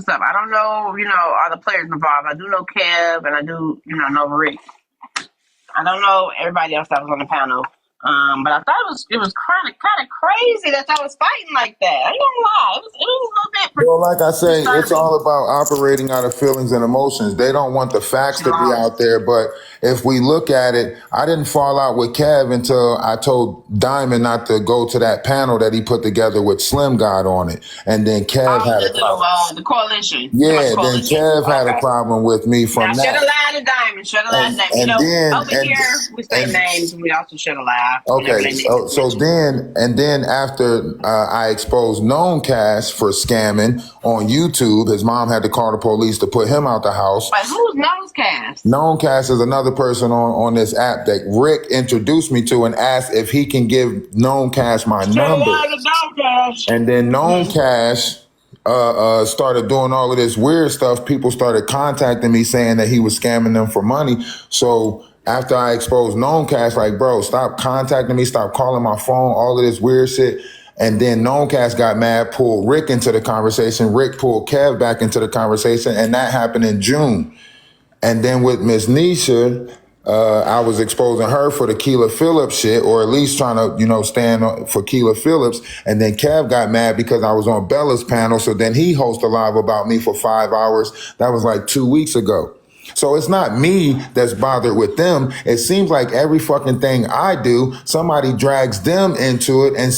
stuff. I don't know, all the players involved. I do know Kev, and I do, know Rick. I don't know everybody else that was on the panel. But I thought it was kind of crazy that y'all was fighting like that. I ain't gonna lie, it was a little bit. Well, like I say, disturbing. it's all about operating out of feelings and emotions. They don't want the facts to be out there, but if we look at it, I didn't fall out with Kev until I told Diamond not to go to that panel that he put together with Slim God on it, and then Kev had a problem. The coalition. Yeah, then Kev had a problem with me from Now, that. should have lied to Diamond. Should have lied to Diamond. Over here, we say names, and we also should have lied. Okay, then after I exposed Known Cash for scamming on YouTube, his mom had to call the police to put him out the house. But who's Known Cash? Known Cash is another person on this app that Rick introduced me to and asked if he can give Known Cash my number. And then Known Cash started doing all of this weird stuff. People started contacting me saying that he was scamming them for money. So after I exposed Known Cash, like, bro, stop contacting me, stop calling my phone, all of this weird shit. And then Known Cash got mad, pulled Rick into the conversation. Rick pulled Kev back into the conversation, and that happened in June. And then with Miss Nisha, I was exposing her for the Keela Phillips shit, or at least trying to, stand for Keela Phillips. And then Kev got mad because I was on Bella's panel. So then he hosted a live about me for 5 hours. That was like 2 weeks ago. So it's not me that's bothered with them. It seems like every fucking thing I do, somebody drags them into it and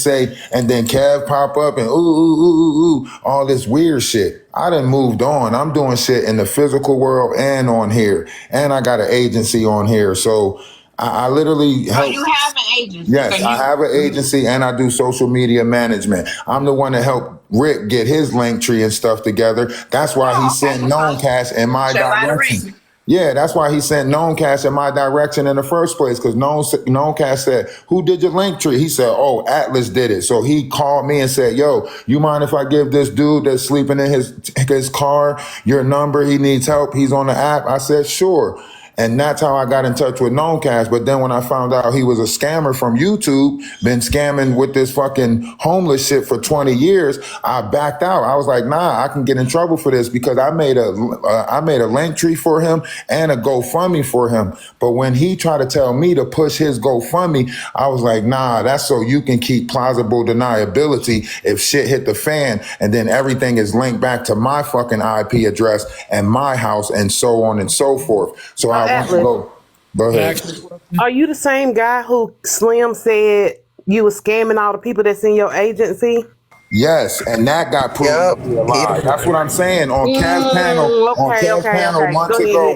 then Kev pop up and all this weird shit. I done moved on. I'm doing shit in the physical world and on here. And I got an agency on here. So I literally help. You have an agency? Yes, I have an agency and I do social media management. I'm the one that helped Rick get his link tree and stuff together. That's why he sent Known Cash in my direction. Yeah, that's why he sent Known Cash in my direction in the first place, because Known Cash said, who did your link tree? He said, oh, Atlas did it. So he called me and said, yo, you mind if I give this dude that's sleeping in his car your number? He needs help. He's on the app. I said, sure. And that's how I got in touch with Known Cash. But then when I found out he was a scammer from YouTube, been scamming with this fucking homeless shit for 20 years, I backed out. I was like, nah, I can get in trouble for this, because I made a link tree for him and a GoFundMe for him. But when he tried to tell me to push his GoFundMe, I was like, nah, that's so you can keep plausible deniability if shit hit the fan, and then everything is linked back to my fucking IP address and my house and so on and so forth. So I want to go ahead. Are you the same guy who Slim said you were scamming all the people that's in your agency? Yes, and that got proved to be a lie. That's what I'm saying on Kev's panel months ago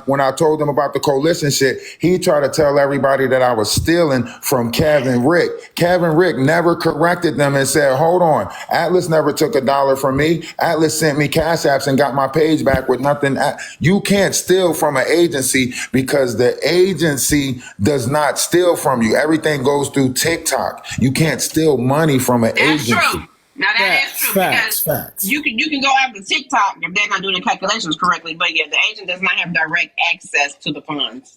when I told him about the coalition shit. He tried to tell everybody that I was stealing from Kev and Rick. Kev and Rick never corrected them and said, hold on, Atlas never took $1 from me. Atlas sent me cash apps and got my page back with nothing. You can't steal from an agency because the agency does not steal from you. Everything goes through TikTok. You can't steal money from an agency. True. Now that is true, because you can go after TikTok if they're not doing the calculations correctly, but yeah, the agent does not have direct access to the funds.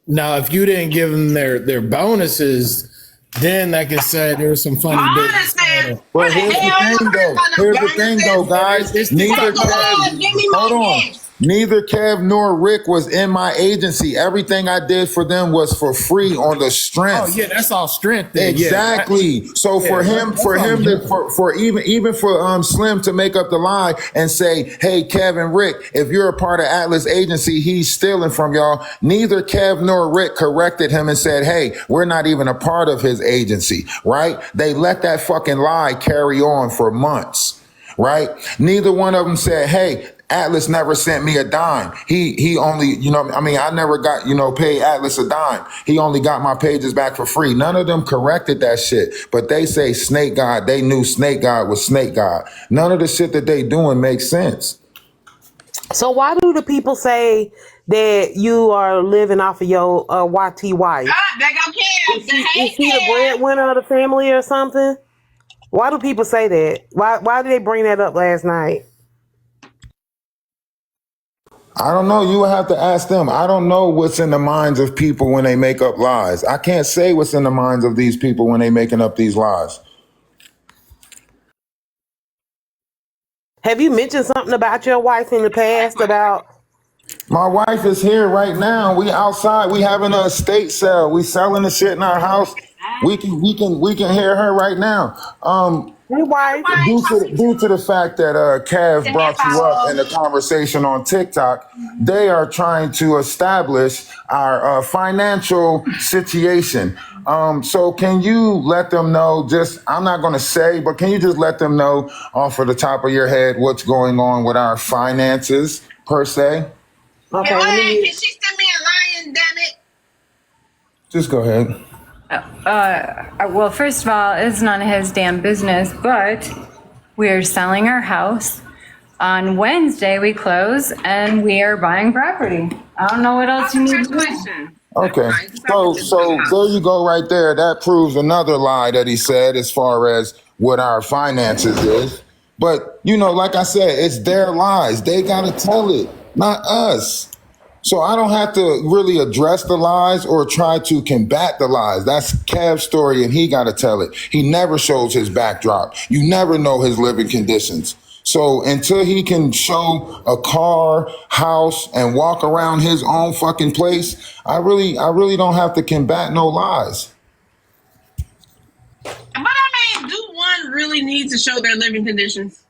Now, if you didn't give them their bonuses, then like I said, there was some funny business. Well, here's the thing though, guys. Hold on. Neither Kev nor Rick was in my agency. Everything I did for them was for free on the strength. Oh yeah, that's all strength. Then. Exactly. Yeah. So for him even for Slim to make up the lie and say, hey, Kev and Rick, if you're a part of Atlas agency, he's stealing from y'all. Neither Kev nor Rick corrected him and said, hey, we're not even a part of his agency, right? They let that fucking lie carry on for months, right? Neither one of them said, hey, Atlas never sent me a dime. He only, I never got, paid Atlas a dime. He only got my pages back for free. None of them corrected that shit. But they say Snake God, they knew Snake God was Snake God. None of the shit that they doing makes sense. So why do the people say that you are living off of your YT wife? There go Kev. Is he the breadwinner of the family or something? Why do people say that? Why did they bring that up last night? I don't know. You would have to ask them. I don't know what's in the minds of people when they make up lies. I can't say what's in the minds of these people when they making up these lies. Have you mentioned something about your wife in the past about? My wife is here right now. We outside. We having a estate sale. We selling the shit in our house. We can hear her right now. Your wife? Due to the fact that Kev brought you up in the conversation on TikTok, they are trying to establish our financial situation. So can you let them know? Just I'm not going to say, but can you just let them know off of the top of your head what's going on with our finances per se? Okay, Can she send me a lion, damn it? Just go ahead. Well, first of all, it's none of his damn business, but we're selling our house. On Wednesday, we close, and we are buying property. I don't know what else you need to know. Okay. So there you go right there. That proves another lie that he said as far as what our finances is. But, like I said, it's their lies. They got to tell it, not us. So I don't have to really address the lies or try to combat the lies. That's Kev's story, and he got to tell it. He never shows his backdrop. You never know his living conditions. So until he can show a car, house, and walk around his own fucking place, I really don't have to combat no lies. But I mean, do one really need to show their living conditions?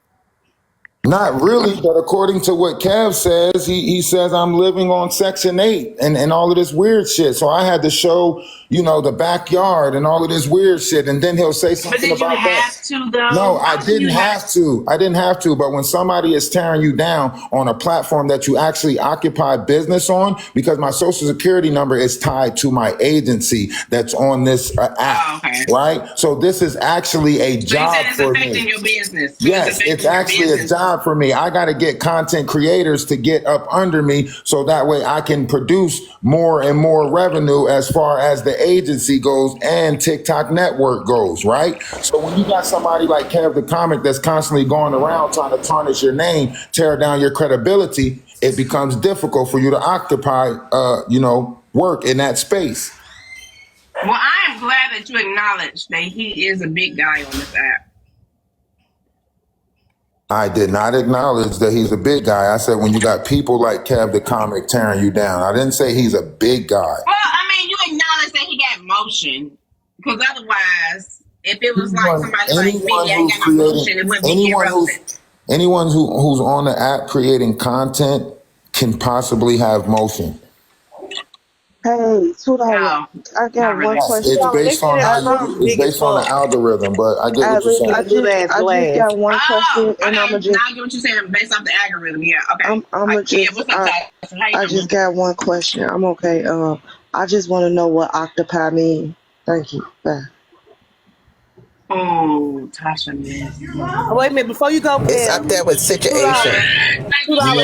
Not really, but according to what Kev says, he says I'm living on Section 8 and all of this weird shit. So I had to show, the backyard and all of this weird shit. And then he'll say something about that. But did you have to, though? No, I didn't have to. I didn't have to. But when somebody is tearing you down on a platform that you actually occupy business on, because my social security number is tied to my agency that's on this app, right? So this is actually a job for me. It's affecting your business. Yes, it's actually a job for me. I got to get content creators to get up under me so that way I can produce more and more revenue as far as the agency goes and TikTok network goes, right? So when you got somebody like Kev the Comic that's constantly going around trying to tarnish your name, tear down your credibility, it becomes difficult for you to occupy, work in that space. Well, I am glad that you acknowledge that he is a big guy on this app. I did not acknowledge that he's a big guy. I said when you got people like Kev the Comic tearing you down. I didn't say he's a big guy. Well, I mean, you acknowledge that he got motion. Because otherwise, if it was like somebody like me, I got no motion, it wouldn't be irrelevant. Anyone who's on the app creating content can possibly have motion. Hey, $2. I got one question. It's based on the algorithm, but I get what you're saying. I just got one question, and I'm gonna just. Now I get what you're saying based off the algorithm. Yeah, okay. I just got one question. I'm okay. I just want to know what octopi mean. Thank you. Bye. Oh, Tasha, man. Wait a minute, before you go, it's up there with situation. Occupy,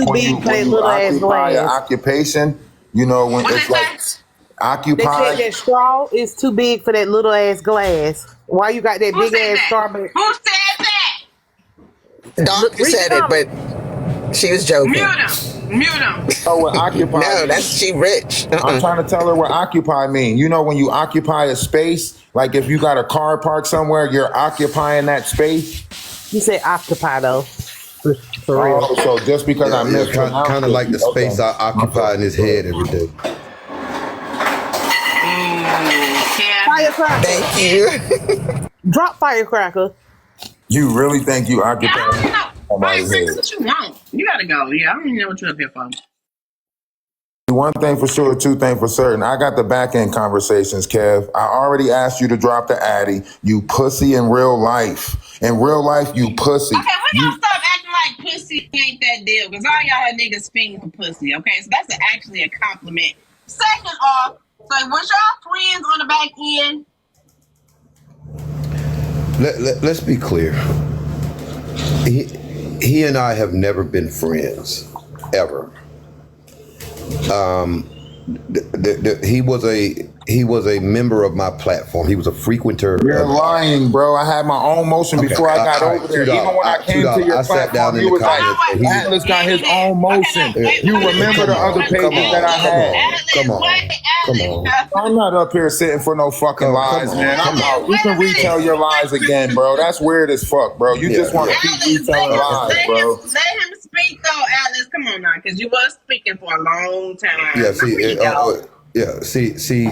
when you occupy an occupation, when it's like occupy. They said that straw is too big for that little ass glass. Why you got that big ass straw? Who said that? Doctor said it, but she was joking. Mute him. Oh, what occupy? No, that's she rich. I'm trying to tell her what occupy mean. When you occupy a space, like if you got a car parked somewhere, you're occupying that space. You say occupy though. For real. Oh, so just because I missed kind of like the space I occupy in his head every day. Firecracker. Thank you. Drop firecracker. You really think you occupy? Yeah, I don't know. Firecracker, what you want? You gotta go. Yeah, I don't even know what you're up here for. One thing for sure, two things for certain. I got the back end conversations, Kev. I already asked you to drop the Addy. You pussy in real life. In real life, you pussy. Okay, we gotta stop acting like pussy ain't that deal, because all y'all niggas fiend for pussy, okay? So that's actually a compliment. Second off, so was y'all friends on the back end? Let's be clear. He and I have never been friends, ever. He was He was a member of my platform. He was a frequenter. You're lying, bro. I had my own motion before I got over there. Even when I came to your platform, you was like, Atlas got his own motion. You remember the other pages that I had. Come on. I'm not up here sitting for no fucking lies, man. I'm out. You can retell your lies again, bro. That's weird as fuck, bro. You just want to keep retelling lies, bro. Let him speak though, Atlas. Come on now, because you was speaking for a long time. See,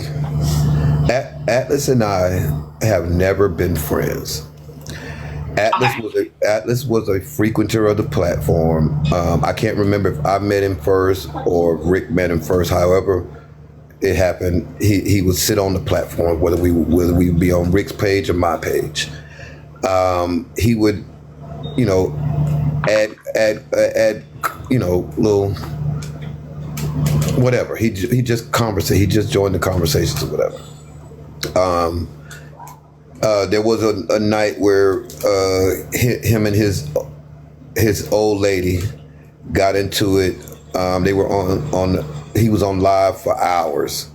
Atlas and I have never been friends. Atlas was a frequenter of the platform. I can't remember if I met him first or Rick met him first. However it happened, he would sit on the platform, whether we would be on Rick's page or my page. He would, add little whatever. He just conversate. He just joined the conversations or whatever. There was a night where him and his old lady got into it. They were on. He was on live for hours,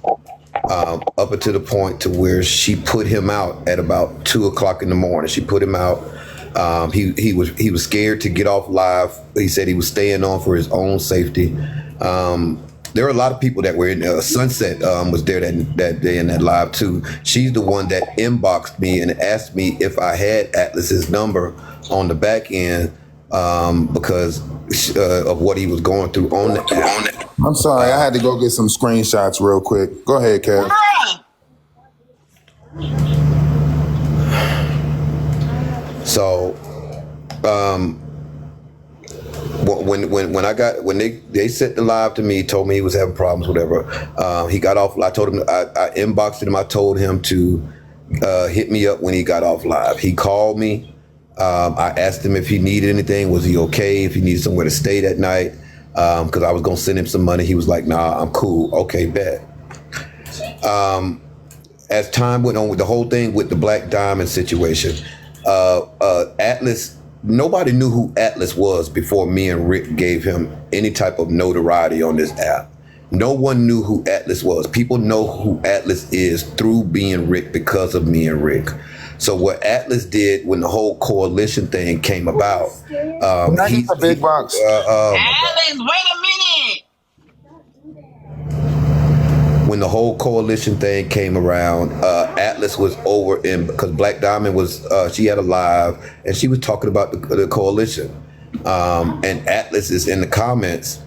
up until the point to where she put him out at about 2:00 in the morning. She put him out. He was scared to get off live. He said he was staying on for his own safety. There were a lot of people that were in Sunset was there that day in that live too. She's the one that inboxed me and asked me if I had Atlas's number on the back end because of what he was going through on the app. I'm sorry, I had to go get some screenshots real quick. Go ahead, Kev. So, when they sent the live to me, told me he was having problems, whatever. He got off. I told him I inboxed him. I told him to hit me up when he got off live. He called me. I asked him if he needed anything. Was he okay? If he needed somewhere to stay that night, because I was gonna send him some money. He was like, "Nah, I'm cool. Okay, bet." As time went on with the whole thing with the Black Diamond situation, Atlas. Nobody knew who Atlas was before me and Rick gave him any type of notoriety on this app. No one knew who Atlas was. People know who Atlas is through being Rick because of me and Rick. So what Atlas did when the whole coalition thing came about, he's a big box. Atlas, wait a minute. When the whole coalition thing came around, Atlas was over in, because Black Diamond was, she had a live and she was talking about the coalition. And Atlas is in the comments,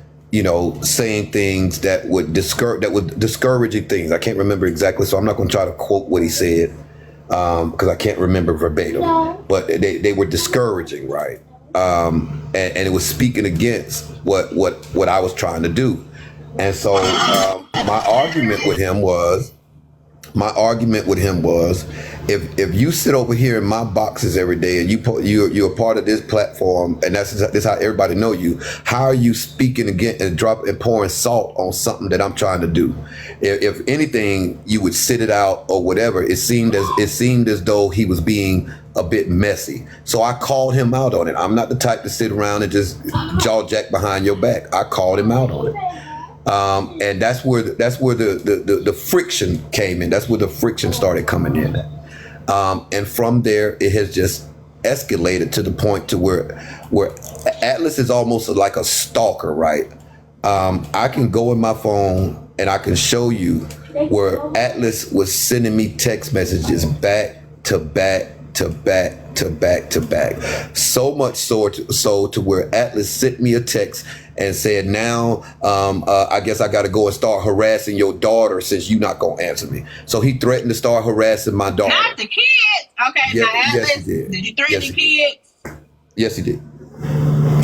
saying things that would discouraging things. I can't remember exactly, so I'm not going to try to quote what he said because I can't remember verbatim. But they were discouraging, right? And it was speaking against what I was trying to do. And so my argument with him was, if you sit over here in my boxes every day and you're a part of this platform and that's how everybody know you, how are you speaking again and pouring salt on something that I'm trying to do? If anything, you would sit it out or whatever. It seemed as though he was being a bit messy. So I called him out on it. I'm not the type to sit around and just jaw jack behind your back. I called him out on it. And that's where the friction came in. That's where the friction started coming in. And from there, it has just escalated to the point to where Atlas is almost like a stalker, right? I can go in my phone and I can show you where Atlas was sending me text messages back to back to back to back to back. So much so to where Atlas sent me a text and said, now I guess I got to go and start harassing your daughter since you're not going to answer me. So he threatened to start harassing my daughter. Not the kids. Okay, yes, now Atlas, yes, he did. Did you threaten the kids? Yes, he did.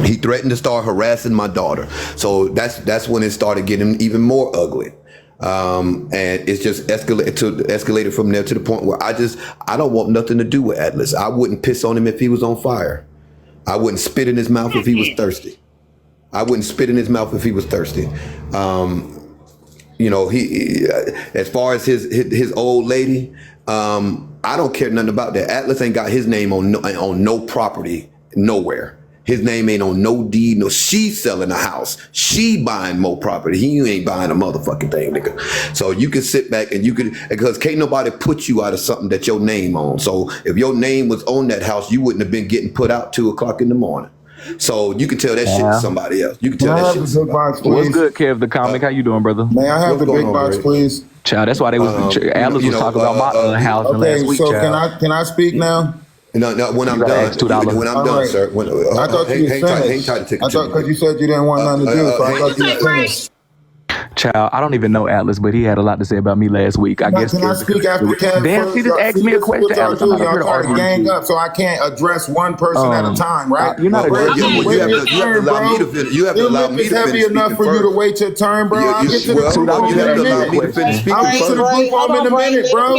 He threatened to start harassing my daughter. So that's when it started getting even more ugly. And it's just escalated from there to the point where I don't want nothing to do with Atlas. I wouldn't piss on him if he was on fire. I wouldn't spit in his mouth if he was thirsty. He as far as his old lady, I don't care nothing about that. Atlas ain't got his name on no property nowhere. His name ain't on no deed, no. She's selling a house. She buying more property. He ain't buying a motherfucking thing, nigga. So you can sit back and you can, because can't nobody put you out of something that your name on. So if your name was on that house, you wouldn't have been getting put out 2:00 in the morning. So you can tell that shit to somebody else. You can tell that shit to somebody else. What's good, Kev the comic? How you doing, brother? May I have the big box, please? Child, that's why they was Atlas was talking about my house last week. So child. can I speak now? No, when I'm done. When I'm done, sir. I thought you were finished. I thought because you said you didn't want nothing to do, so I thought you were finished. Child, I don't even know Atlas, but he had a lot to say about me last week. I guess. Can I speak after Kev? Damn, he just asked me a question. Atlas, I'm not here to argue. Gang up, so I can't address one person at a time, right? You're not addressing. You have to allow me to finish. You have to allow me to finish. Heavy enough for you to wait your turn, bro. I'll get to the group home in a minute. I'll get to the group home in a minute, bro.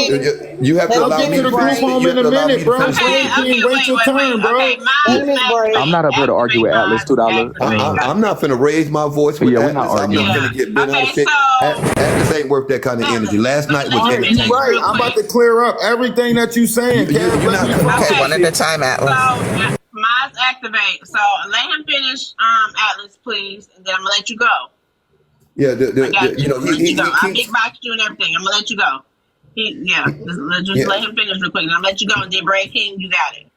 You have to allow me to group home in a minute, bro. Wait your turn, bro. I'm not up here to argue with Atlas. $2. I'm not finna raise my voice with Atlas. I'm not finna get bent out of shit. Atlas ain't worth that kind of energy. Last night was entertaining. Right, I'm about to clear up everything that you saying. Okay, one at a time, Atlas. So mine's activate. So let him finish, Atlas, please, and then I'm gonna let you go. Yeah, I big box you and everything. I'm gonna let you go. Just let him finish real quick, and I'm gonna let you go. And then Brad King, you got it.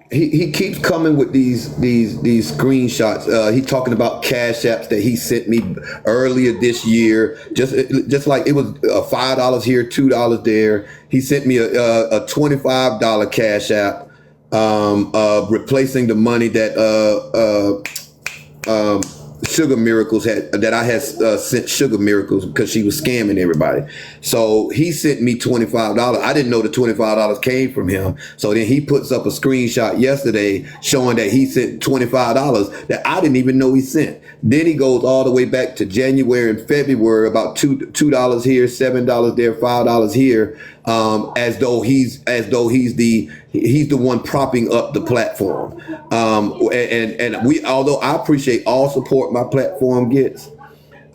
He keeps coming with these screenshots. He's talking about cash apps that he sent me earlier this year. Just like it was $5 here, $2 there. He sent me a $25 cash app, replacing the money that Sugar Miracles that I had sent Sugar Miracles because she was scamming everybody. So he sent me $25. I didn't know the $25 came from him. So then he puts up a screenshot yesterday showing that he sent $25 that I didn't even know he sent. Then he goes all the way back to January and February, about $2 here, $7 there, $5 here, as though he's the one propping up the platform. And we, although I appreciate all support my platform gets,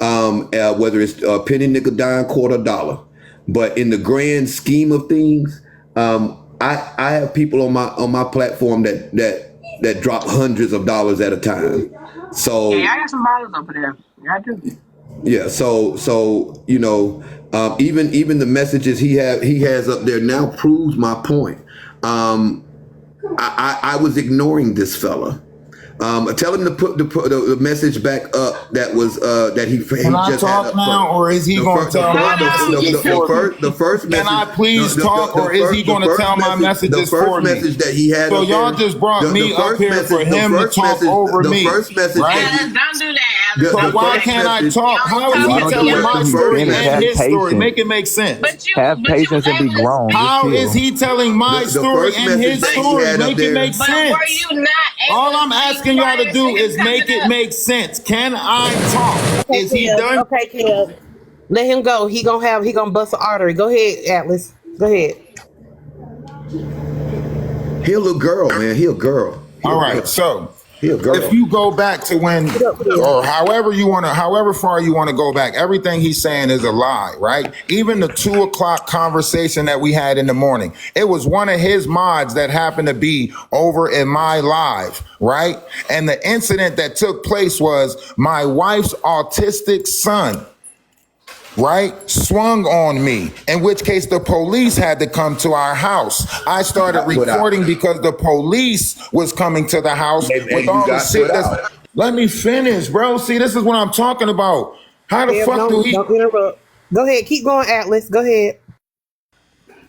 whether it's a penny, nickel, dime, quarter, dollar, but in the grand scheme of things, I have people on my platform that drop hundreds of dollars at a time. So yeah, I got some bottles over there. Yeah, I do. Yeah, so you know, even the messages he has up there now proves my point. I was ignoring this fella. Tell him to put the message back up that was that he Can I just talk had up now, front. or is he going to tell my messages for me? The first message. Can I please talk, or is he going to tell my messages for me? The first message that he had. So y'all just brought me up here for him to talk over me. The first message. Right? Don't do that. So why can't I talk? How is he telling my story and his story? Make it make sense. Have patience and be grown. How is he telling my story and his story? Make it make sense. All I'm asking y'all to do is make it make sense. Can I talk? Okay, is he done? Okay, Kev. Let him go. He gonna bust an artery. Go ahead, Atlas. Go ahead. He a little girl, man. He a girl. All right, so girl. if you go back to when, or however far you want to go back, everything he's saying is a lie, right? Even the 2:00 conversation that we had in the morning, it was one of his mods that happened to be over in my live, right? And the incident that took place was my wife's autistic son, right, swung on me, in which case the police had to come to our house. I started recording because the police was coming to the house with all the shit that's... Let me finish, bro. See, this is what I'm talking about. How the fuck do he... Don't interrupt. Go ahead. Keep going, Atlas. Go ahead.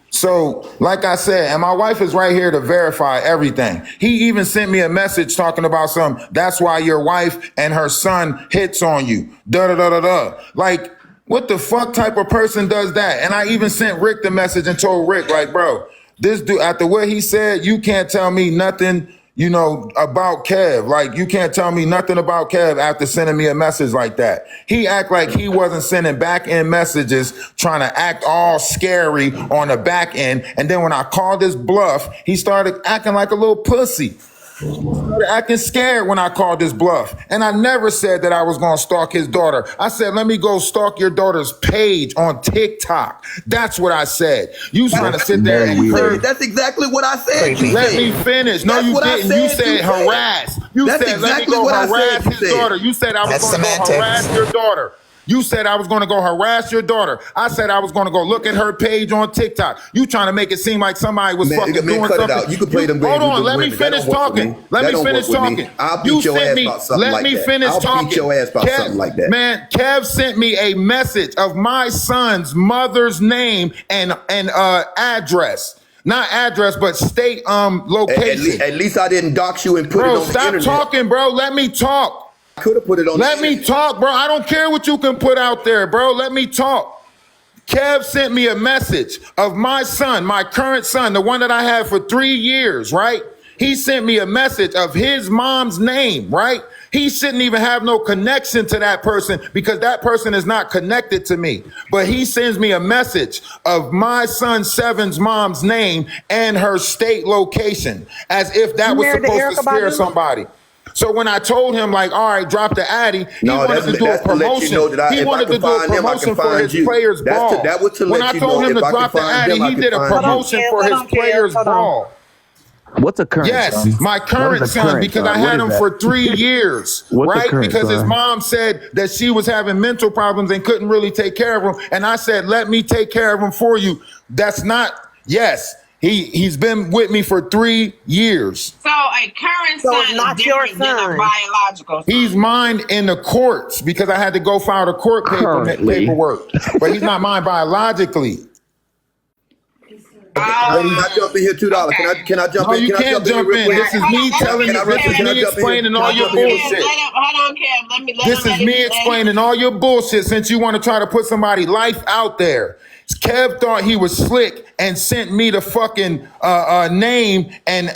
So, like I said, and my wife is right here to verify everything. He even sent me a message talking about that's why your wife and her son hits on you. Da-da-da-da-da. Like... what the fuck type of person does that? And I even sent Rick the message and told Rick, like, bro, this dude, after what he said, you can't tell me nothing, you know, about Kev. Like, you can't tell me nothing about Kev after sending me a message like that. He act like he wasn't sending back end messages, trying to act all scary on the back end. And then when I called his bluff, he started acting like a little pussy. started acting scared when I called his bluff. And I never said that I was going to stalk his daughter. I said, let me go stalk your daughter's page on TikTok. That's what I said. You trying to sit there and hurt. That's exactly what I said. Let me finish. No, you didn't. You said harass. You said, let me go harass his daughter. You said I was going to go harass your daughter. You said I was going to go harass your daughter. I said I was going to go look at her page on TikTok. You trying to make it seem like somebody was fucking doing something. You can play them. Hold on, let me finish talking. Let me finish talking. I'll beat your ass about something like that. Let me finish talking. I'll beat your ass about something like that. Man, Kev sent me a message of my son's mother's name and address. Not address, but state location. At least I didn't dox you and put it on the internet. Bro, stop talking, bro. Let me talk. Could have put it on. Let me talk, bro. I don't care what you can put out there, bro. Let me talk. Kev sent me a message of my son, my current son, the one that I had for 3 years, right? He sent me a message of his mom's name, right? He shouldn't even have no connection to that person because that person is not connected to me. But he sends me a message of my son Seven's mom's name and her state location as if that was supposed to scare somebody. So when I told him, like, all right, drop the Addy, he wanted to do a promotion. He wanted to do a promotion for his players' ball. When I told him to drop the Addy, he did a promotion for his players' ball. What's a current son? Yes, my current son, because I had him for 3 years, right? Because his mom said that she was having mental problems and couldn't really take care of him. And I said, let me take care of him for you. That's not, yes. He's been with me for 3 years. So a current son is not your son. Than a biological son. He's mine in the courts because I had to go file the court paperwork. But he's not mine biologically. Can I jump in here, $2? Okay. Can I jump in? No, you can't jump in. This is me telling you. This is me explaining all your bullshit. Hold on, Kev. This is me explaining all your bullshit since you want to try to put somebody's life out there. Kev thought he was slick and sent me the fucking name and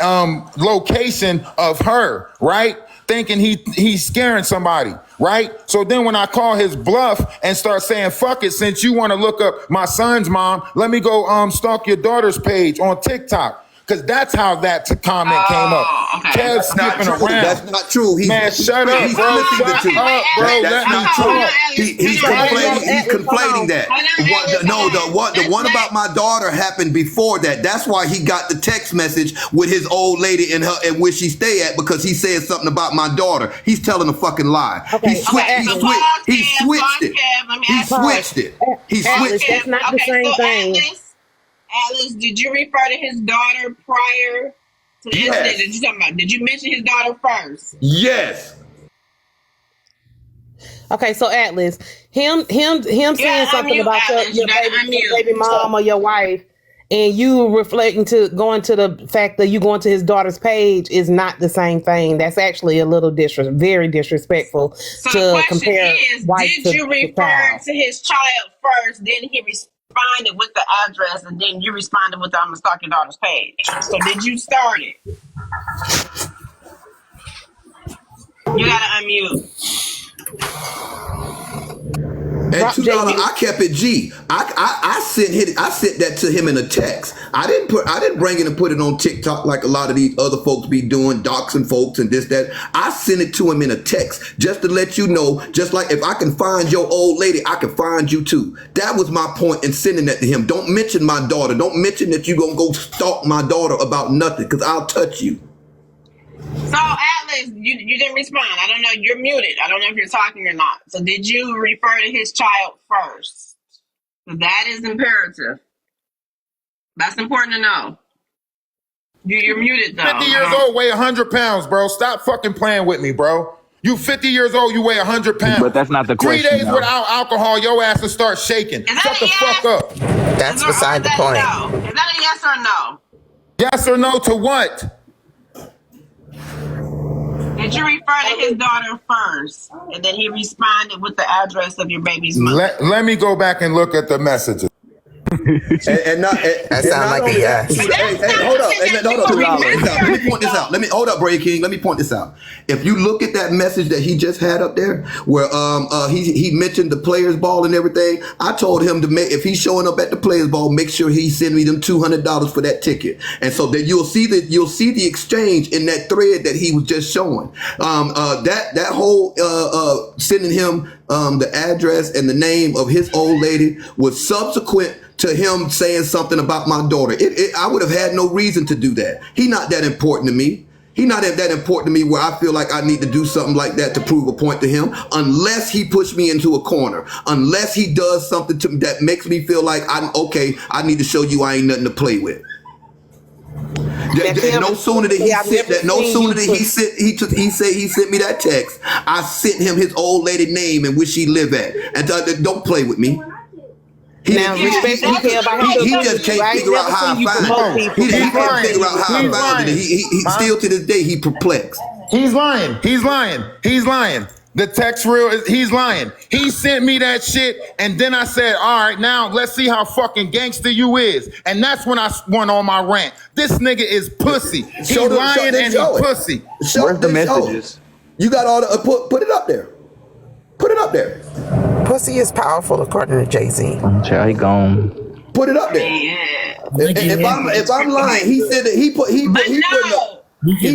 location of her, right? Thinking he's scaring somebody, right? So then when I call his bluff and start saying, fuck it, since you want to look up my son's mom, let me go stalk your daughter's page on TikTok. Because that's how that comment came up. Okay. Kev skipping around. That's not true. Man, shut up, bro. Shut up, bro. That's not true. He's conflating that. The one about my daughter happened before that. That's why he got the text message with his old lady and where she stay at, because he said something about my daughter. He's telling a fucking lie. He switched it. That's not the same thing. Atlas, did you refer to his daughter prior to the incident that you're talking about? Did you mention his daughter first? Yes. Okay, so Atlas, him saying something about your baby mom or your wife, and you reflecting to going to the fact that you going to his daughter's page is not the same thing. That's actually a little very disrespectful to compare wife to child. Did you refer to his child first, then he responded with the address, and then you responded with I'm gonna stalk your daughter's page? So did you start it? You gotta unmute. And $2, I kept it G. I sent that to him in a text. I didn't bring it and put it on TikTok like a lot of these other folks be doing, doxing folks and this, that. I sent it to him in a text just to let you know, just like if I can find your old lady, I can find you too. That was my point in sending that to him. Don't mention my daughter. Don't mention that you're gonna go stalk my daughter about nothing, because I'll touch you. So Atlas, you didn't respond. I don't know. You're muted. I don't know if you're talking or not. So did you refer to his child first? That is imperative. That's important to know. You're muted though. 50 years old, weigh 100 pounds, bro. Stop fucking playing with me, bro. You 50 years old, you weigh 100 pounds. But that's not the question. 3 days without alcohol, your ass will start shaking. Shut the fuck up. That's beside the point. Is that a yes or no? Yes or no to what? Did you refer to his daughter first, and then he responded with the address of your baby's mother? Let me go back and look at the messages. And not That sounds like a yes. Hey, hold up. Let me point this out. Hold up, Bray King. Let me point this out. If you look at that message that he just had up there, where he mentioned the players ball and everything, I told him to make, if he's showing up at the players ball, make sure he send me them $200 for that ticket. And so that you'll see the exchange in that thread that he was just showing. That whole sending him the address and the name of his old lady was subsequent to him saying something about my daughter. I would have had no reason to do that. He not that important to me. He not that important to me where I feel like I need to do something like that to prove a point to him, unless he pushed me into a corner, unless he does something to me that makes me feel like I need to show you I ain't nothing to play with. No sooner did he said he sent me that text, I sent him his old lady name and where she live at, and don't play with me. He just can't figure out how I find it. He can't figure out how I found it. He still to this day he perplexed. He's lying. The text real, he's lying. He sent me that shit, and then I said, all right, now let's see how fucking gangster you is. And that's when I went on my rant. This nigga is pussy. He's lying and he pussy. Where's the messages? You got all the, put it up there. Put it up there. Pussy is powerful, according to Jay-Z. Jay gone. Put it up there. If I'm lying, he said that he putting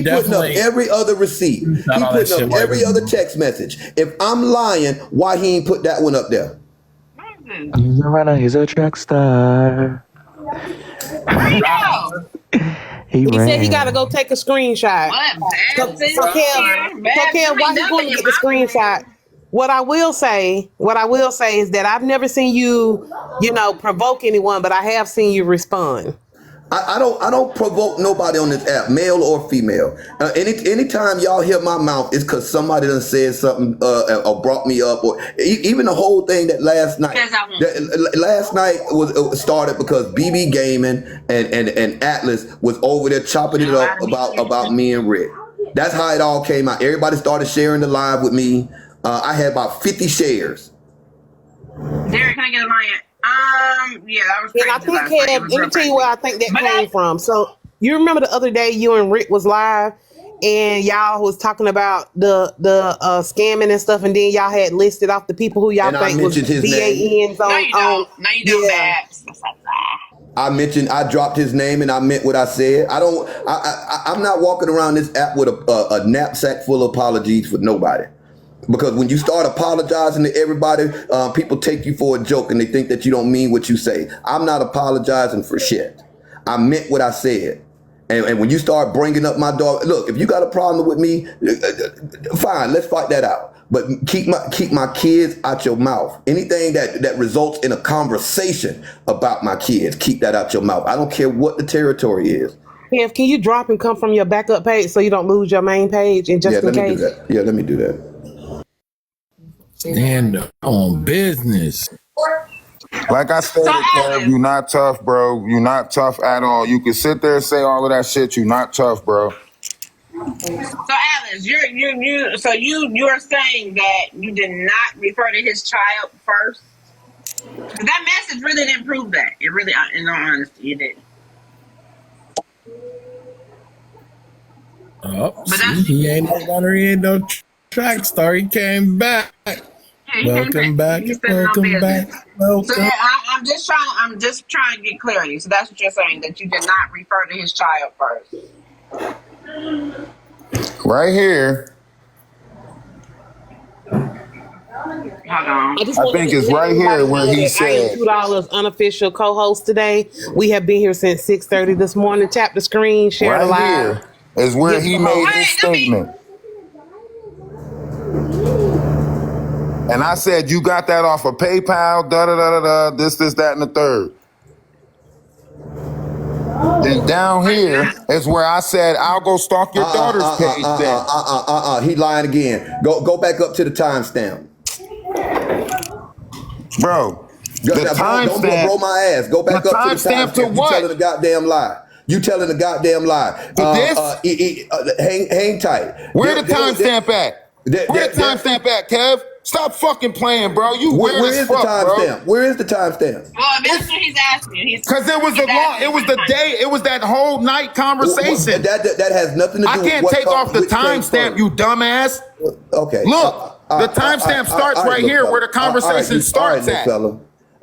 up every other receipt. He putting up every other text message. If I'm lying, why he ain't put that one up there? He's a runner. He's a track star. He said he got to go take a screenshot. So Kev, why he going to get the screenshot? What I will say is that I've never seen you, provoke anyone, but I have seen you respond. I don't provoke nobody on this app, male or female. Anytime y'all hear my mouth, it's because somebody done said something or brought me up, or even the whole thing that last night. Last night was started because BB Gaming and Atlas was over there chopping it up about me and Rick. That's how it all came out. Everybody started sharing the live with me. I had about 50 shares. Derek, can I get a line? Yeah, that was crazy. And I think, Kev, let me tell you where I think that came from. So you remember the other day you and Rick was live and y'all was talking about the scamming and stuff, and then y'all had listed off the people who y'all think was VANs on. No, you don't. No, you don't, Babs. I dropped his name and I meant what I said. I'm not walking around this app with a knapsack full of apologies for nobody. Because when you start apologizing to everybody, people take you for a joke and they think that you don't mean what you say. I'm not apologizing for shit. I meant what I said. And when you start bringing up my dog, look, if you got a problem with me, fine, let's fight that out. But keep my kids out your mouth. Anything that results in a conversation about my kids, keep that out your mouth. I don't care what the territory is. Kev, can you drop and come from your backup page so you don't lose your main page? And just in case? Let me do that. Stand on business. Like I said, Kev, you're not tough, bro. You're not tough at all. You can sit there and say all of that shit. You're not tough, bro. So Alice, you're saying that you did not refer to his child first? That message really didn't prove that. It really, in all honesty, it didn't. Oh, see, he ain't no runner. He ain't no track star. He came back. Welcome back. Welcome back. Welcome. So I'm just trying to get clarity. So that's what you're saying, that you did not refer to his child first. Right here. Hold on. I think it's right here where he said, I am $2 unofficial co-host today. We have been here since 6:30 this morning. Tap the screen, share the live. Right here is where he made his statement. And I said, you got that off of PayPal, this, that, and the third. And down here is where I said, I'll go stalk your daughter's page then. He lying again. Go back up to the timestamp. Bro, the timestamp. Don't blow my ass. Go back up to the timestamp. To what? You telling a goddamn lie. You telling a goddamn lie. This? Hang tight. Where the timestamp at? Where the timestamp at, Kev? Stop fucking playing, bro. You Where weird as is the fuck, bro. timestamp? Where is the timestamp? Well, that's what he's asking you. Because it was the day. It was that whole night conversation. That has nothing to do with I can't take off the timestamp, you dumbass. Okay. Look, the timestamp starts right here where the conversation starts at.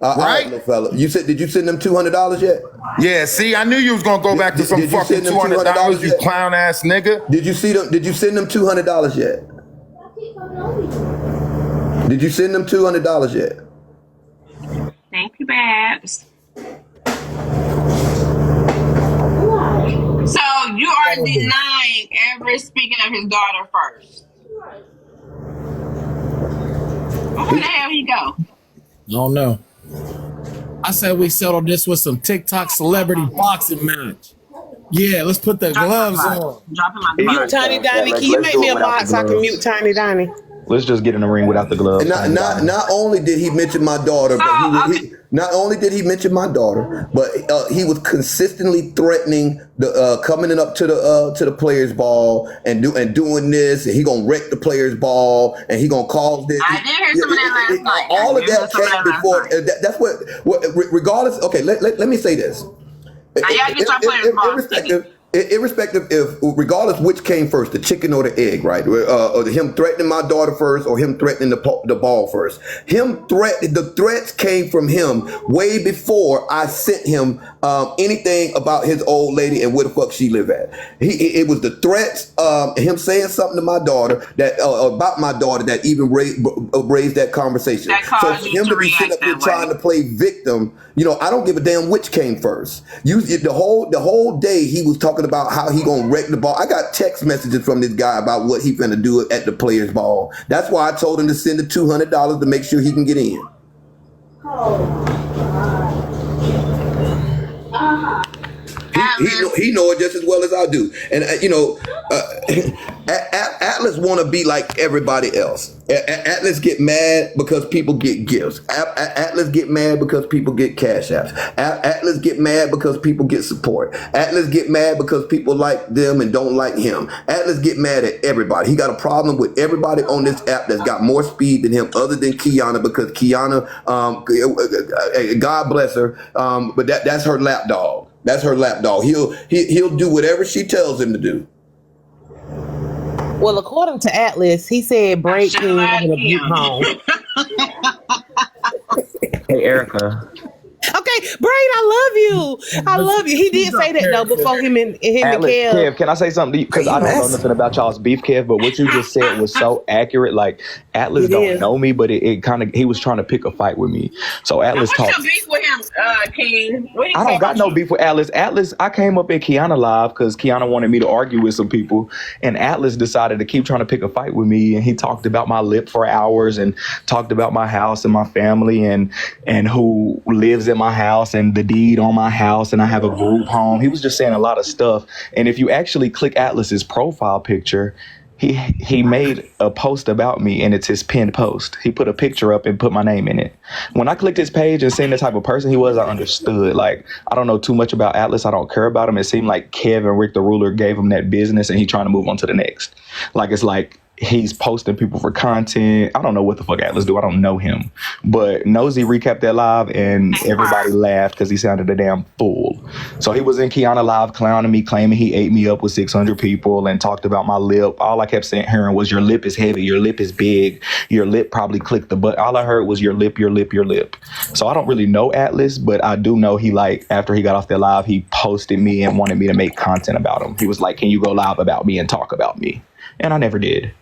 Right, little fella. Did you send them $200 yet? Yeah. See, I knew you was gonna go back to some fucking $200. You clown ass nigga. Did you see them? Did you send them $200 yet? Did you send them $200 yet? Thank you, Babs. So you are denying ever speaking of his daughter first. Where the hell he go? I don't know. I said we settled this with some TikTok celebrity boxing match. Yeah, let's put the gloves on. Mute Tiny Donnie. Can you make me a box so I can mute Tiny Donnie? Let's just get in the ring without the gloves. And not only did he mention my daughter, but he was consistently threatening the coming up to the players' ball and doing this, and he gonna wreck the players' ball, and he gonna cause this. I did hear some of that last night. All of that came before. That's what. Regardless. Okay, let me say this. Irrespective regardless which came first, the chicken or the egg, right? Or him threatening my daughter first, or him threatening the ball first. The threats came from him way before I sent him anything about his old lady and where the fuck she live at. It was the threats, him saying something to my daughter about my daughter that even raised that conversation. So for him to be sitting up here trying to play victim, I don't give a damn which came first. The whole day he was talking about how he gonna wreck the ball. I got text messages from this guy about what he finna do at the players' ball. That's why I told him to send the $200 to make sure he can get in. He know it just as well as I do. And Atlas want to be like everybody else. Atlas get mad because people get gifts. Atlas get mad because people get cash apps. Atlas get mad because people get support. Atlas get mad because people like them and don't like him. Atlas get mad at everybody. He got a problem with everybody on this app that's got more speed than him, other than Kiana, because Kiana, God bless her, but that's her lapdog. That's her lapdog. He'll do whatever she tells him to do. Well, according to Atlas, he said break King in a butte home. Hey, Erica. Okay, Brain, I love you. He did say that though before him and Kev. Kev, can I say something to you? Because I don't know nothing about y'all's beef, Kev, but what you just said was so accurate. Like, Atlas don't know me, but it kind of, he was trying to pick a fight with me. So Atlas talked. What's your beef with him, King? I don't got no beef with Atlas. I came up at Kiana live because Kiana wanted me to argue with some people, and Atlas decided to keep trying to pick a fight with me, and he talked about my lip for hours and talked about my house and my family and who lives in my house and the deed on my house, and I have a group home. He was just saying a lot of stuff. And if you actually click Atlas's profile picture, he made a post about me, and it's his pinned post. He put a picture up and put my name in it. When I clicked his page and seen the type of person he was, I understood. Like, I don't know too much about Atlas. I don't care about him. It seemed like Kevin Rick the Ruler gave him that business and he's trying to move on to the next. Like, it's like he's posting people for content. I don't know what the fuck Atlas do. I don't know him. But Nosy recapped that live and everybody laughed because he sounded a damn fool. So he was in Kiana live clowning me, claiming he ate me up with 600 people and talked about my lip. All I kept hearing was, your lip is heavy, your lip is big, your lip probably clicked the button. All I heard was your lip, your lip, your lip. So I don't really know Atlas, but I do know he, like, after he got off that live, he posted me and wanted me to make content about him. He was like, can you go live about me and talk about me? And I never did.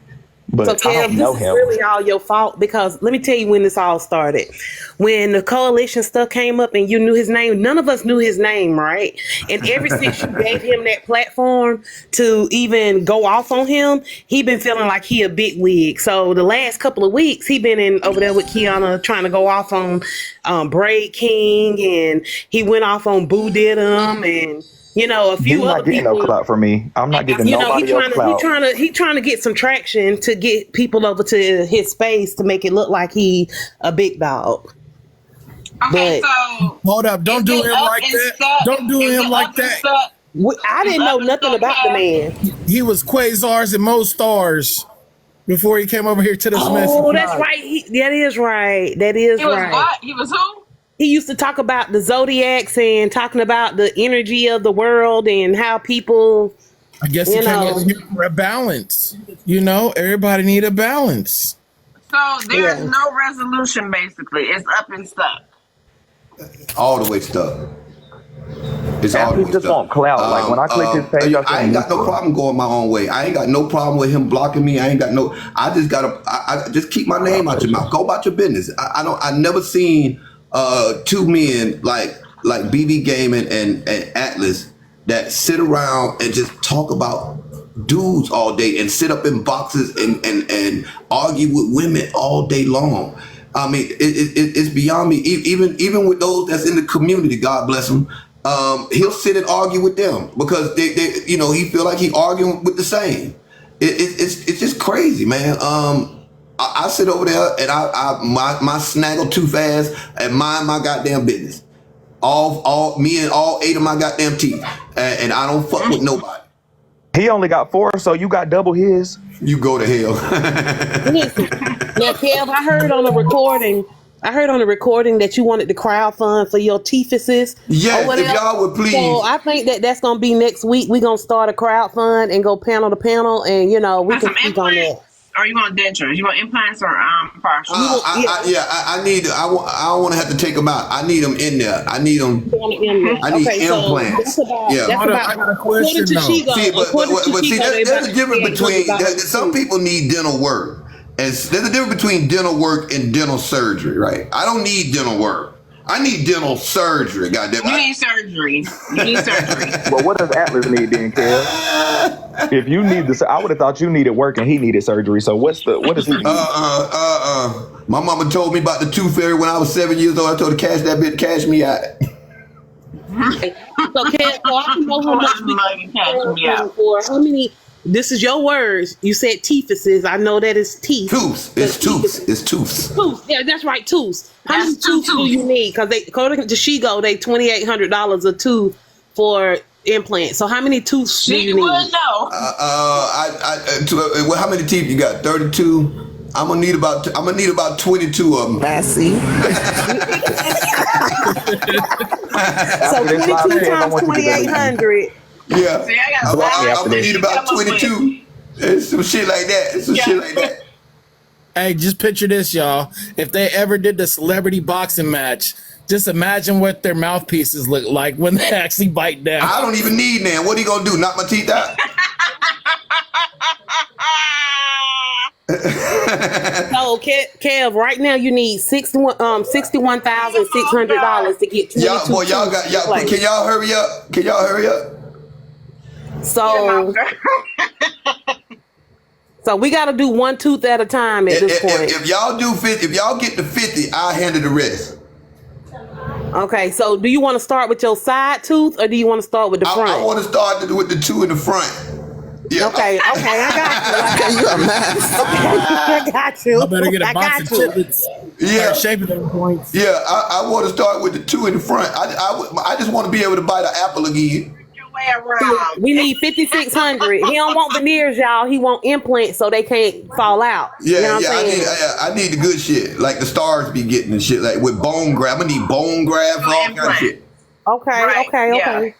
But so, Kev, this is really all your fault, because let me tell you when this all started. When the coalition stuff came up and you knew his name, none of us knew his name, right? And ever since you gave him that platform to even go off on him, he been feeling like he a big wig. So the last couple of weeks, he been in over there with Kiana trying to go off on Braid King, and he went off on Boo Did him, and a few other people. He's not getting no clout for me. I'm not giving nobody else clout. He trying to get some traction to get people over to his space to make it look like he a big dog. Okay, so hold up! Don't do him like that. Don't do him like that. I didn't know nothing about the man. He was Quasars and Mo Stars. before he came over here to this mess. Oh, that's right. That is right. That is He was right. what? He was who? He used to talk about the zodiacs and talking about the energy of the world and how people. I guess he came over here for a balance. You know, everybody need a balance. So there's no resolution. Basically, it's up and stuck. All the way stuck. It's all He just want clout. Like when I click his page, I ain't got no problem going my own way. I ain't got no problem with him blocking me. I just gotta. I just keep my name out your mouth. Go about your business. I never seen two men like BB Gaming and Atlas that sit around and just talk about dudes all day and sit up in boxes and argue with women all day long. I mean, it's beyond me. Even with those that's in the community, God bless them. He'll sit and argue with them because they he feel like he arguing with the same. It's just crazy, man. I sit over there and my snaggle too fast and mind my goddamn business. All me and all 8 of my goddamn teeth, and I don't fuck with nobody. He only got 4, so you got double his. You go to hell. Listen, now, Kev, I heard on the recording that you wanted to crowdfund for your teethuses. Yes, if y'all would please. So I think that's going to be next week. We're going to start a crowdfund and go panel to panel, and we can speak on that. Or you want dentures? You want implants or partial? I need. I don't want to have to take them out. I need them in there. I need them. I need implants. I got a question though. See, there's a difference between some people need dental work, and there's a difference between dental work and dental surgery, right? I don't need dental work. I need dental surgery. Goddamn. You need surgery. You need surgery. Well, what does Atlas need then, Kev? If you need this, I would have thought you needed work and he needed surgery. So what does he need? My mama told me about the tooth fairy when I was 7 years old. I told her cash me out. So, Kev, I can know how much we can me out for. How many? This is your words. You said teethuses. I know that is teeth. Tooths. It's tooths. It's tooths. Tooths. Yeah, that's right. Tooths. How many tooths do you need? Because according to Shigo, they $2,800 a tooth for implants. So how many tooths do you need? Would know. How many teeth you got? 32. I'm gonna need about 22 of them. Messy. So 22 times 2,800. Yeah, I'm gonna need about 22. It's some shit like that. Hey, just picture this, y'all. If they ever did the celebrity boxing match, just imagine what their mouthpieces look like when they actually bite down. I don't even need them. What are you gonna do? Knock my teeth out? So, Kev, right now you need $61,600 to get 22 Can y'all hurry up? So we got to do one tooth at a time at this point. If y'all do 50, if y'all get to 50, I'll handle the rest. Okay, so do you want to start with your side tooth or do you want to start with the front? I want to start with the 2 in the front. Yeah. Okay, I got you. You a mess. I got you. I better get a box of chitlets. Yeah, shaping them points. Yeah, I want to start with the 2 in the front. I just want to be able to bite an apple again. We need 5,600. He don't want veneers, y'all. He want implants so they can't fall out. Yeah, you know what I'm saying? I need the good shit, like the stars be getting and shit, like with bone graft. I'm gonna need bone graft and all kind of shit. Okay.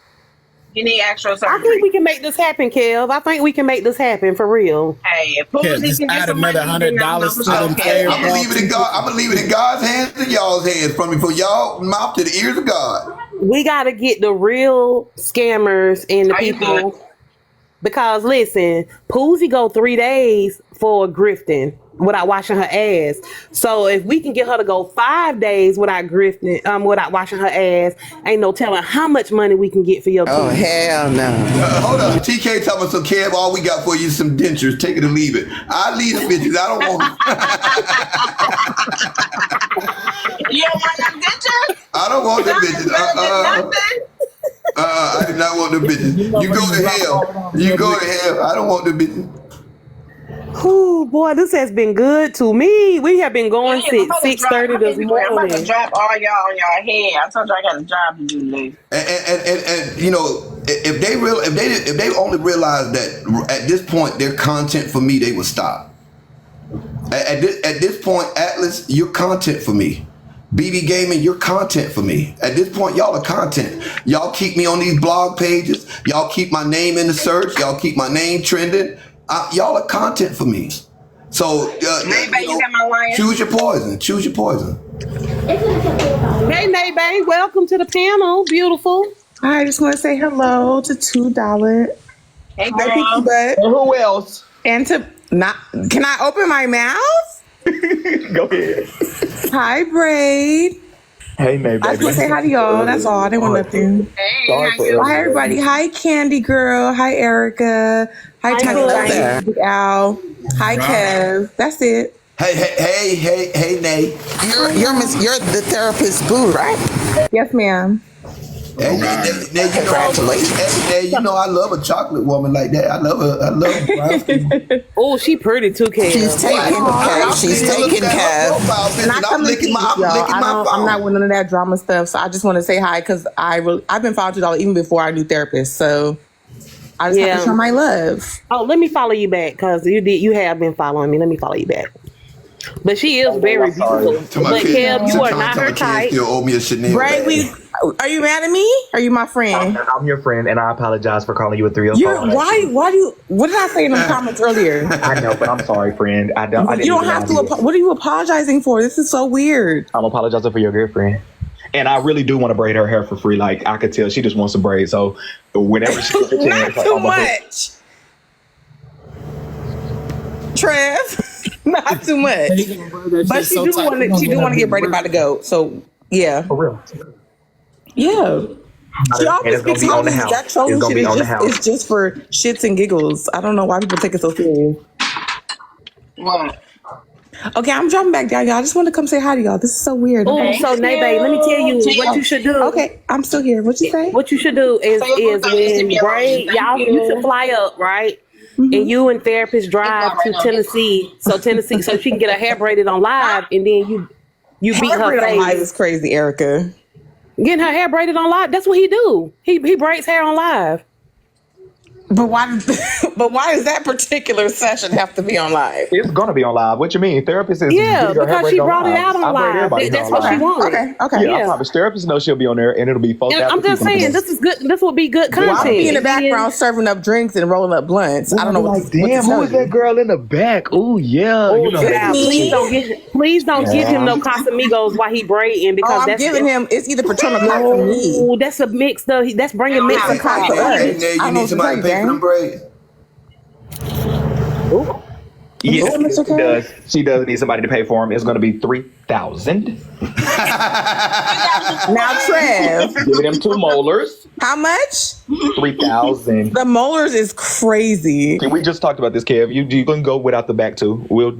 You need actual surgery. I think we can make this happen, Kev. I think we can make this happen for real. Hey, if just add another $100 to them. I'm gonna leave it in God. I'm gonna leave it in God's hands and y'all's hands, from y'all mouth to the ears of God. We got to get the real scammers and the people. Because listen, Poozie go 3 days for grifting without washing her ass. So if we can get her to go 5 days without grifting, without washing her ass, ain't no telling how much money we can get for your teeth. Oh, hell no. Hold up. TK talking about some Kev, all we got for you is some dentures. Take it or leave it. I leave the bitches. I don't want You don't want them dentures? I don't want them bitches. I do not want them bitches. You go to hell. You go to hell. I don't want them bitches. Oh boy, this has been good to me. We have been going since 6:30 this morning. I'm about to drop all y'all on y'all head. I told you I got a job to do today. And you know, if they only realized that at this point their content for me, they would stop. At this point, Atlas, you're content for me. BB Gaming, you're content for me. At this point, y'all are content. Y'all keep me on these blog pages. Y'all keep my name in the search. Y'all keep my name trending. Y'all are content for me. So, choose your poison. Choose your poison. Hey, Nate, welcome to the panel. Beautiful. I just want to say hello to $2. Hey, Hi, girl. Pinky Butt. Who else? And to not, can I open my mouth? Go ahead. Hi, Braid. Hey, Nate, I just want to say hi to y'all. That's all. I didn't want nothing. Hey, Hi, everybody. Hi, Candy Girl. Hi, Erica. Hi, Tiny Al. Hi, Kev. That's it. Hey, Nate. You're the therapist boo, right? Yes, ma'am. Hey, Nate, you know I love a chocolate woman like that. I love her. Oh, she pretty too, Kev. She's taking Kev. She's taking Kev. I'm licking my phone. I'm not with none of that drama stuff. So I just want to say hi because I've been following $2 even before I knew therapists. So I just have to show my love. Oh, let me follow you back because you have been following me. Let me follow you back. But she is very beautiful. But Kev, you are not her type. Still owe me a Chanel. Right? Are you mad at me? Are you my friend? I'm your friend, and I apologize for calling you a 305. Why do you? What did I say in the comments earlier? I know, but I'm sorry, friend. I didn't you don't have to. What are you apologizing for? This is so weird. I'm apologizing for your girlfriend. And I really do want to braid her hair for free. Like, I could tell she just wants a braid. So whenever she gets a chance, not too much. Trev, not too much. But she do want to get braided by the goat. So yeah. For real. Yeah. She always speaks on the house. That trolling shit is just for shits and giggles. I don't know why people take it so serious. What? Okay, I'm dropping back down, y'all. I just want to come say hi to y'all. This is so weird. Oh, so Nate, let me tell you what you should do. Okay, I'm still here. What you say? What you should do is when Braid, y'all, you should fly up, right? Mm-hmm. And you and therapist drive to Tennessee, so she can get her hair braided on live, and then you beat her face. Live is crazy, Erica. Getting her hair braided on live. That's what he do. He braids hair on live. But why does that particular session have to be on live? It's gonna be on live. What you mean? Therapist is because she brought it out on live. That's what she wanted. Okay. Yeah, I promise. Therapist knows she'll be on there, and it'll be folks. I'm just saying, this is good. This will be good content. Well, I'll be in the background serving up drinks and rolling up blunts. I don't know what. Damn, who is that girl in the back? Oh yeah. Please don't give him no Casamigos while he braiding because I'm giving him. It's either Patrona or me. Oh, that's a mix though. That's bringing mix of coffee. You need somebody to pay for them braids. Yes, she does need somebody to pay for him. It's going to be $3,000. Now, Trev, give them 2 molars. How much? $3,000. The molars is crazy. We just talked about this, Kev. You can go without the back too. We'll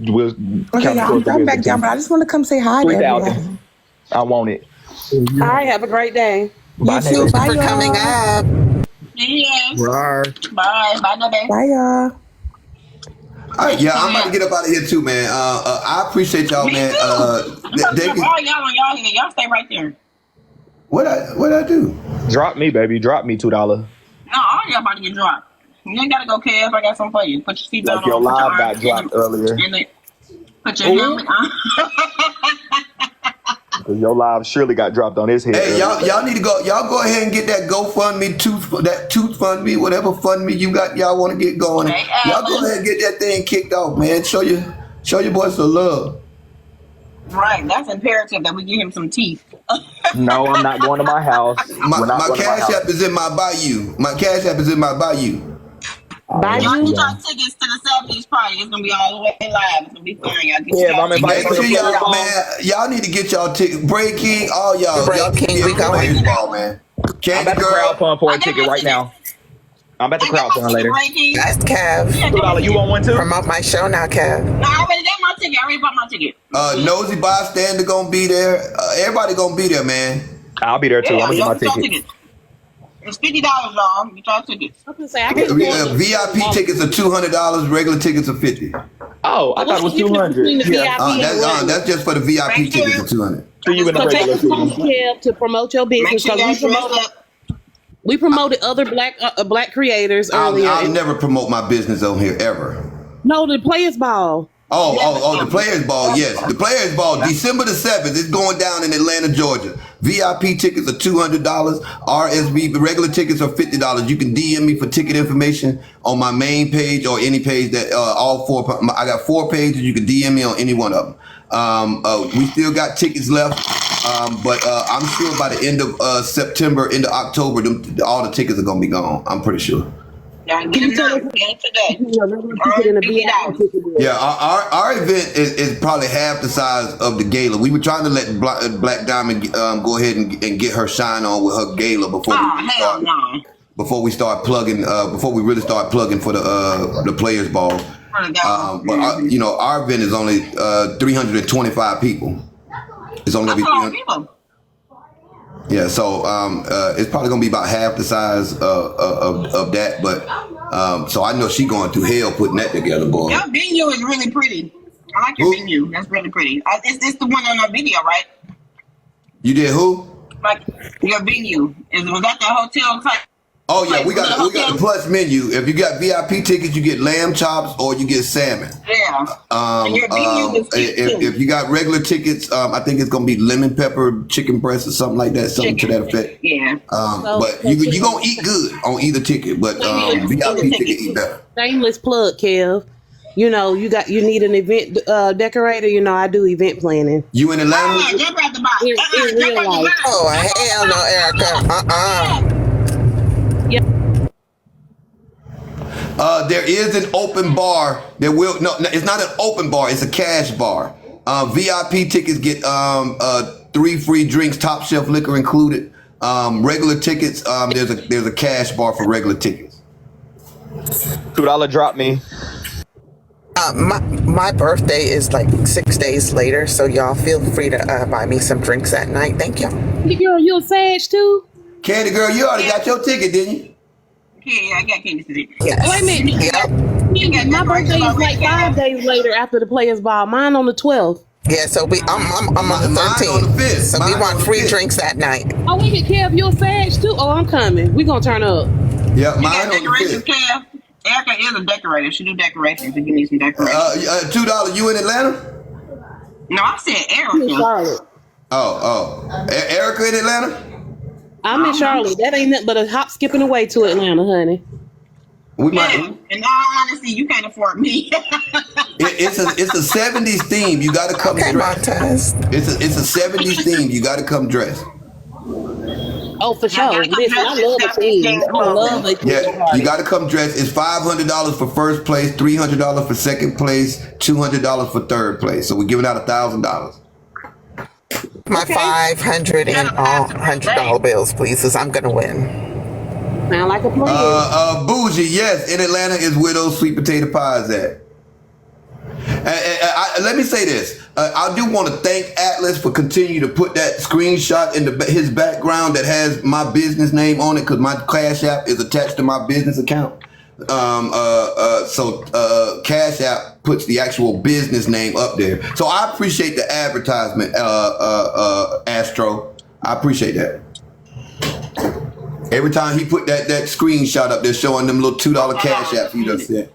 okay. I'm going back down, but I just want to come say hi to everybody. I want it. All right, have a great day. Bye, you too. Bye, for coming up. Yes. Bye. Bye, y'all. All right, yeah, I'm about to get up out of here too, man. I appreciate y'all, man. All y'all here. Y'all stay right there. What I do? Drop me, baby. Drop me $2. No, all y'all about to get dropped. You ain't gotta go, Kev. I got something for you. Put your seatbelt on. Your live got dropped earlier. Put your helmet on. Your live surely got dropped on his head. Hey, y'all need to go. Y'all go ahead and get that GoFundMe, tooth fund me, whatever fund me you got. Y'all want to get going. Hey, y'all go ahead and get that thing kicked off, man. Show your boys some love. Right, that's imperative that we give him some teeth. No, I'm not going to my house. My cash app is in my bayou. Y'all get y'all tickets to the 70s party. It's gonna be all the way live. It's gonna be fun. Y'all get y'all, man. Y'all need to get y'all tickets. Braid King, all y'all. Braid King, we going. Baseball, man. I'm about to crowdfund for a ticket right now. I'm about to crowdfund later. That's Kev. $2, you want one too? Promote my show now, Kev. No, I already got my ticket. I already bought my ticket. Nosy Bystander gonna be there. Everybody gonna be there, man. I'll be there too. I'm gonna get my ticket. It's $50, y'all. Get y'all tickets. VIP tickets are $200. Regular tickets are $50. Oh, I thought it was $200. That's just for the VIP tickets of $200. So take the to promote your business. We promoted other black creators earlier. I'll never promote my business on here ever. No, the Players Ball. The Players Ball, yes. The Players Ball, December the 7th. It's going down in Atlanta, Georgia. VIP tickets are $200. RSV, regular tickets are $50. You can DM me for ticket information on my main page or any page that I got 4 pages. You can DM me on any one of them. We still got tickets left. But I'm sure by the end of September, into October, all the tickets are going to be gone. I'm pretty sure. Yeah, our event is probably half the size of the gala. We were trying to let Black Diamond go ahead and get her shine on with her gala before we really start plugging for the Players Ball. But our event is only 325 people. It's only gonna be 300 people. Yeah, so it's probably gonna be about half the size of that, but so I know she going through hell putting that together, boy. Your venue is really pretty. I like your venue. That's really pretty. It's the one on the video, right? You did who? Like your venue was that the hotel type? Oh yeah, we got the plus menu. If you got VIP tickets, you get lamb chops or you get salmon. Yeah. If you got regular tickets, I think it's gonna be lemon pepper chicken breast or something like that, something to that effect. Yeah. But you gonna eat good on either ticket, but VIP ticket eat better. Shameless plug, Kev. You need an event decorator. I do event planning. You in Atlanta? In real life. Oh hell no, Erica. There is an open bar. It's not an open bar. It's a cash bar. VIP tickets get 3 free drinks, top shelf liquor included. Regular tickets, there's a cash bar for regular tickets. $2 drop me. My birthday is like 6 days later, so y'all feel free to buy me some drinks that night. Thank y'all. Candy Girl, you a Sag too? Candy Girl, you already got your ticket, didn't you? Yeah, I got Candy ticket. Yes. Wait a minute. Yep. My birthday is like 5 days later after the Players Ball. Mine on the 12th. Yeah, so I'm on the 13th. On the 5th. So we want free drinks that night. Oh, wait a minute, Kev, you're Sag too? Oh, I'm coming. We gonna turn up. Yeah, You mine got on the decorations, 5th. Kev? Erica is a decorator. She do decorations. If you need some decorations. $2. You in Atlanta? No, I said I'm in Erica. Charlotte. Erica in Atlanta? I'm in Charlotte. That ain't nothing but a hop skipping away to Atlanta, honey. We might. In all honesty, you can't afford me. It's a 70s theme. You got to come dressed. It's a 70s theme. You got to come dressed. Oh, for sure. Listen, I love the theme. I love it. Yeah, you got to come dressed. It's $500 for first place, $300 for second place, $200 for third place. So we're giving out $1,000. My $500 and all $100 bills, please, because I'm gonna win. Sound like a plan. Bougie, yes, in Atlanta is where those sweet potato pies at. Let me say this. I do want to thank Atlas for continuing to put that screenshot in his background that has my business name on it, because my Cash App is attached to my business account. So Cash App puts the actual business name up there. So I appreciate the advertisement, Astro. I appreciate that. Every time he put that screenshot up there showing them little $2 Cash App he just said.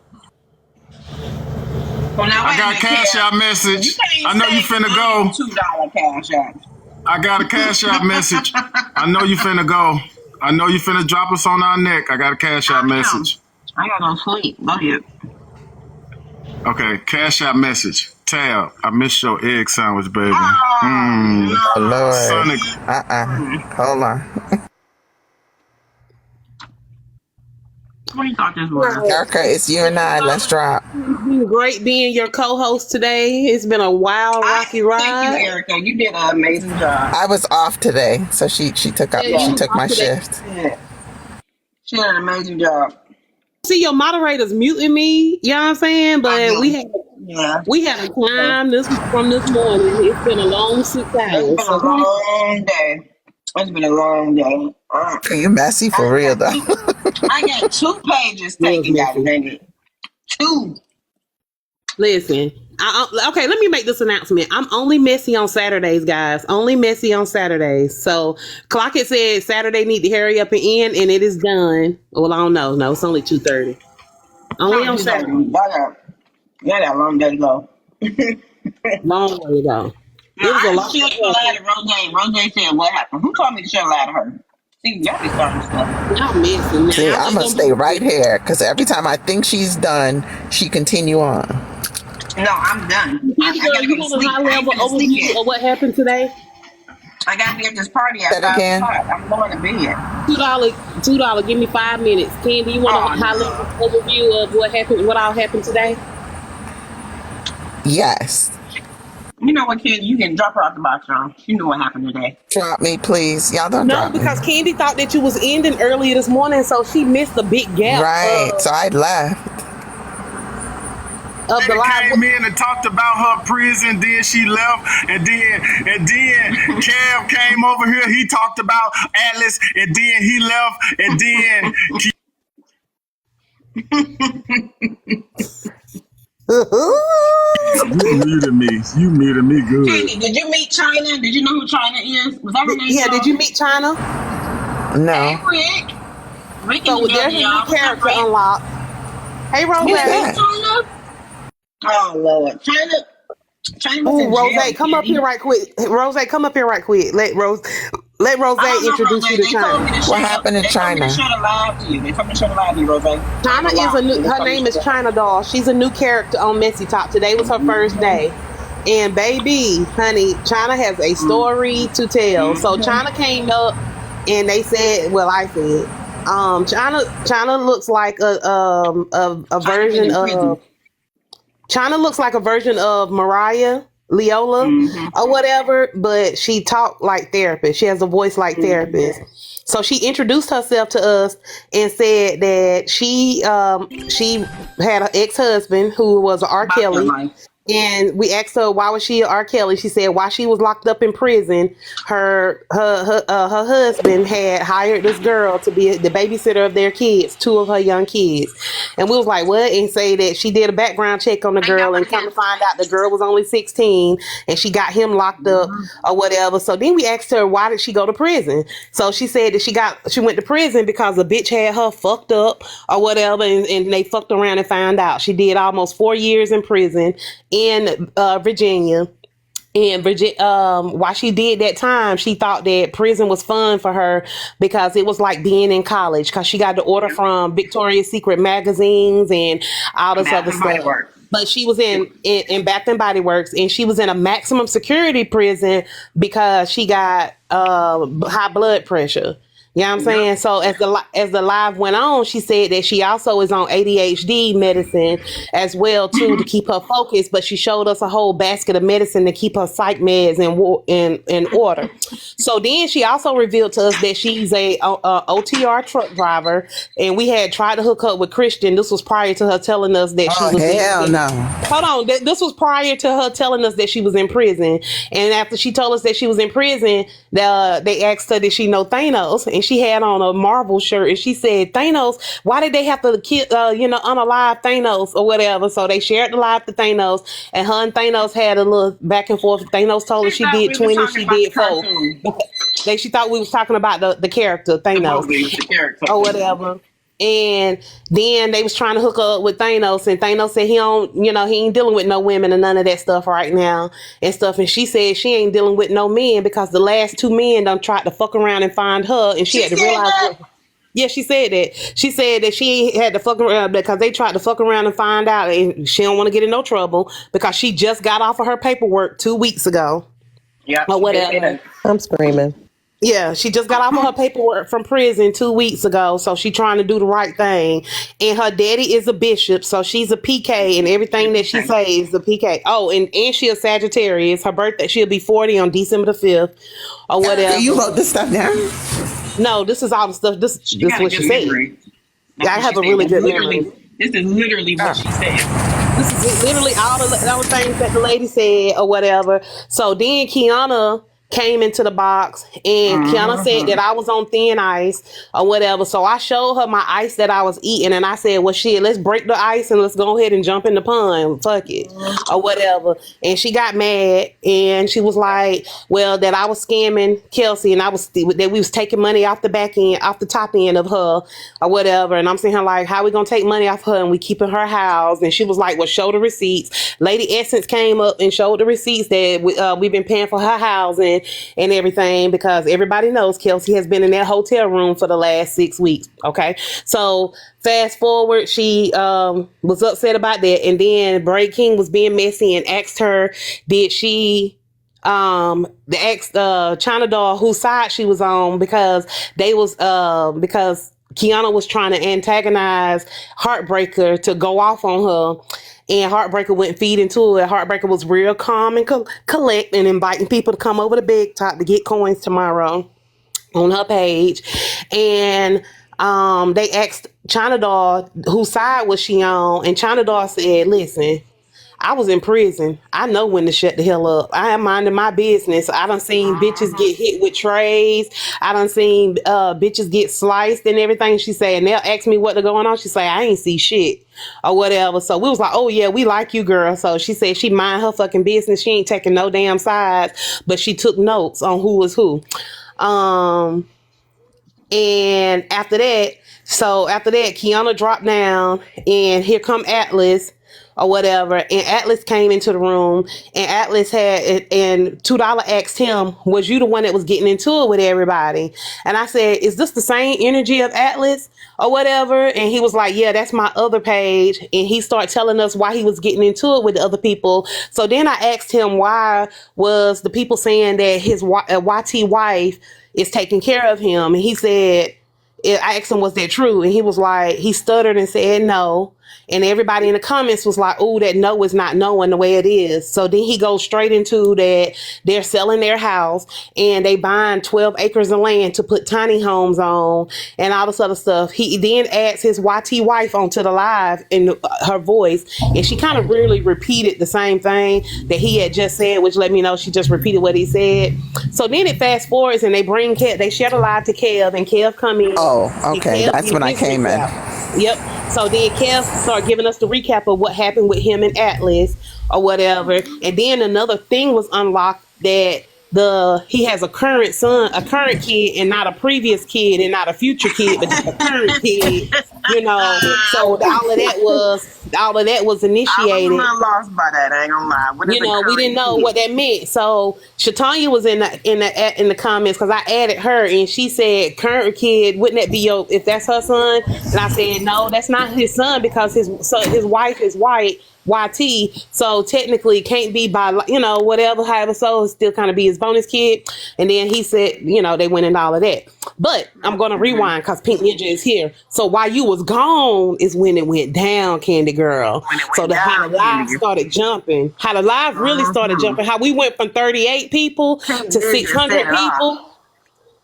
Well, now, I got a Cash App message. I know you finna go. $2 Cash App. I got a Cash App message. I know you finna go. I know you finna drop us on our neck. I got a Cash App message. I gotta go sleep. Go ahead. Okay, Cash App message. Tab, I missed your egg sandwich, baby. Oh, Lord. Sonic. Hold on. What do you thought this was? Erica, it's you and I. Let's drop. It's been great being your co-host today. It's been a wild, rocky ride. Thank you, Erica. You did an amazing job. I was off today, so she took my shift. Yeah. She did an amazing job. See, your moderators muting me, you know what I'm saying? But we had a climb from this morning. It's been a long 6 hours. It's been a long day. It's been a long day. You messy for real though. I got 2 pages taken out of it. 2. Listen, okay, let me make this announcement. I'm only messy on Saturdays, guys. Only messy on Saturdays. So, clock it said Saturday need to hurry up and end, and it is done. Well, I don't know. No, it's only 2:30. Only on Saturday. Y'all got a long day to go. Long way ago. No, I should have lied to Rose. Rose said, "What happened?" Who told me to share lie to her? See, y'all be starting stuff. Y'all messing. See, I'm gonna stay right here because every time I think she's done, she continue on. No, I'm done. I gotta you go to want sleep. a high level overview of what happened today? I gotta be at this party at 5 o'clock. I'm going to bed. $2. Give me 5 minutes. Candy, you want a high level overview of what happened? What all happened today? Yes. You know what, Candy? You can drop her off the box, y'all. You know what happened today. Drop me, please. Y'all don't drop me. No, because Candy thought that you was ending earlier this morning, so she missed the big gap. Right. So I left. Of the live came in and talked about her prison, then she left, and then Kev came over here. He talked about Atlas, and then he left, and then. You muted me good. Candy, did you meet China? Did you know who China is? Was that her name? Yeah, did you meet China? No. Hey, Rick. So there's a new character unlocked. Hey, Rose. China? Oh, Lord. China. Oh, Rose, come up here right quick. Rose, come up here right quick. Let Rose introduce you to China. What happened in China? They told me to show the live to you, Rose. China is a new. Her name is China Doll. She's a new character on Messy Top. Today was her first day, and baby, honey, China has a story to tell. So China came up, and they said, well, I said, China looks like a version of. China looks like a version of Mariah Leola or whatever, but she talked like therapist. She has a voice like therapist. So she introduced herself to us and said that she had an ex-husband who was an R. Kelly. And we asked her why was she an R. Kelly. She said while she was locked up in prison, her husband had hired this girl to be the babysitter of their kids, 2 of her young kids. And we was like, what? And say that she did a background check on the girl and come to find out the girl was only 16 and she got him locked up or whatever. So then we asked her why did she go to prison? So she said that she went to prison because a bitch had her fucked up or whatever, and they fucked around and found out. She did almost 4 years in prison in Virginia. And while she did that time, she thought that prison was fun for her because it was like being in college, because she got the order from Victoria's Secret magazines and all this other stuff. But she was in Bath and Body Works, and she was in a maximum security prison because she got high blood pressure. You know what I'm saying? So as the live went on, she said that she also is on ADHD medicine as well too to keep her focused. But she showed us a whole basket of medicine to keep her psych meds in order. So then she also revealed to us that she's a OTR truck driver, and we had tried to hook up with Christian. This was prior to her telling us that she was Hold on, this was prior to her telling us that she was in prison. And after she told us that she was in prison, they asked her did she know Thanos, and she had on a Marvel shirt, and she said, Thanos, why did they have to unalive Thanos or whatever? So they shared the live to Thanos, and her and Thanos had a little back and forth. Thanos told her she did 20, she did 4. She thought we was talking about the character Thanos or whatever. And then they was trying to hook her up with Thanos, and Thanos said he ain't dealing with no women and none of that stuff right now and stuff. And she said she ain't dealing with no men because the last 2 men done tried to fuck around and find her, and she had to realize yeah, she said that. She said that she had to fuck around because they tried to fuck around and find out, and she don't want to get in no trouble because she just got off of her paperwork 2 weeks ago. Yeah, or whatever. I'm screaming. Yeah, she just got off of her paperwork from prison 2 weeks ago, so she's trying to do the right thing. And her daddy is a bishop, so she's a PK, and everything that she says is a PK. Oh, and she a Sagittarius. Her birthday, she'll be 40 on December the 5th, or whatever. You wrote this stuff down? No, this is all the stuff. This is what she said. I have a really good memory. This is literally what she said. This is literally all the things that the lady said or whatever. So then Kiana came into the box, and Kiana said that I was on thin ice or whatever. So I showed her my ice that I was eating, and I said, well, shit, let's break the ice and let's go ahead and jump in the pond. Fuck it. Or whatever. And she got mad, and she was like, well, that I was scamming Kelsey, and that we was taking money off the back end, off the top end of her or whatever. And I'm saying her like, how we gonna take money off her and we keeping her house? And she was like, well, show the receipts. Lady Essence came up and showed the receipts that we've been paying for her housing and everything, because everybody knows Kelsey has been in that hotel room for the last 6 weeks. Okay, so fast forward, she was upset about that, and then Braid King was being messy and asked her, did she China Doll whose side she was on, because because Kiana was trying to antagonize Heartbreaker to go off on her, and Heartbreaker wouldn't feed into it. Heartbreaker was real calm and collect and inviting people to come over to Big Top to get coins tomorrow on her page. And they asked China Doll whose side was she on, and China Doll said, listen, I was in prison. I know when to shut the hell up. I am minding my business. I done seen bitches get hit with trays. I done seen bitches get sliced and everything. She said, and they'll ask me what going on. She say, I ain't see shit or whatever. So we was like, oh yeah, we like you, girl. So she said she mind her fucking business. She ain't taking no damn sides, but she took notes on who was who. And after that, Kiana dropped down, and here come Atlas or whatever. And Atlas came into the room, and Atlas had, and 2dolla asked him, was you the one that was getting into it with everybody? And I said, is this the same energy of Atlas or whatever? And he was like, yeah, that's my other page. And he started telling us why he was getting into it with the other people. So then I asked him, why was the people saying that his YT wife is taking care of him? And he said, I asked him, was that true? And he was like, he stuttered and said no. And everybody in the comments was like, oh, that no is not knowing the way it is. So then he goes straight into that they're selling their house and they buying 12 acres of land to put tiny homes on and all this other stuff. He then adds his YT wife onto the live in her voice. And she kind of really repeated the same thing that he had just said, which let me know she just repeated what he said. So then it fast forwards and they bring Kev, they share the live to Kev, and Kev come in. Oh, okay. That's when I came in. Yep. So then Kev started giving us the recap of what happened with him and Atlas or whatever. And then another thing was unlocked, that he has a current kid, and not a previous kid, and not a future kid, but just a current kid. So all of that was initiated. I was lost by that. I ain't gonna lie. We didn't know what that meant. So Shatanya was in the comments, because I added her, and she said, "Current kid, wouldn't that be if that's her son?" And I said, "No, that's not his son, because his wife is white." YT, so technically can't be by whatever, however, so still kind of be his bonus kid. And then he said they went into all of that, but I'm gonna rewind because Pink Ninja is here. So while you was gone is when it went down, Candy Girl. How the live started jumping, how the live really started jumping, how we went from 38 people to 600 people.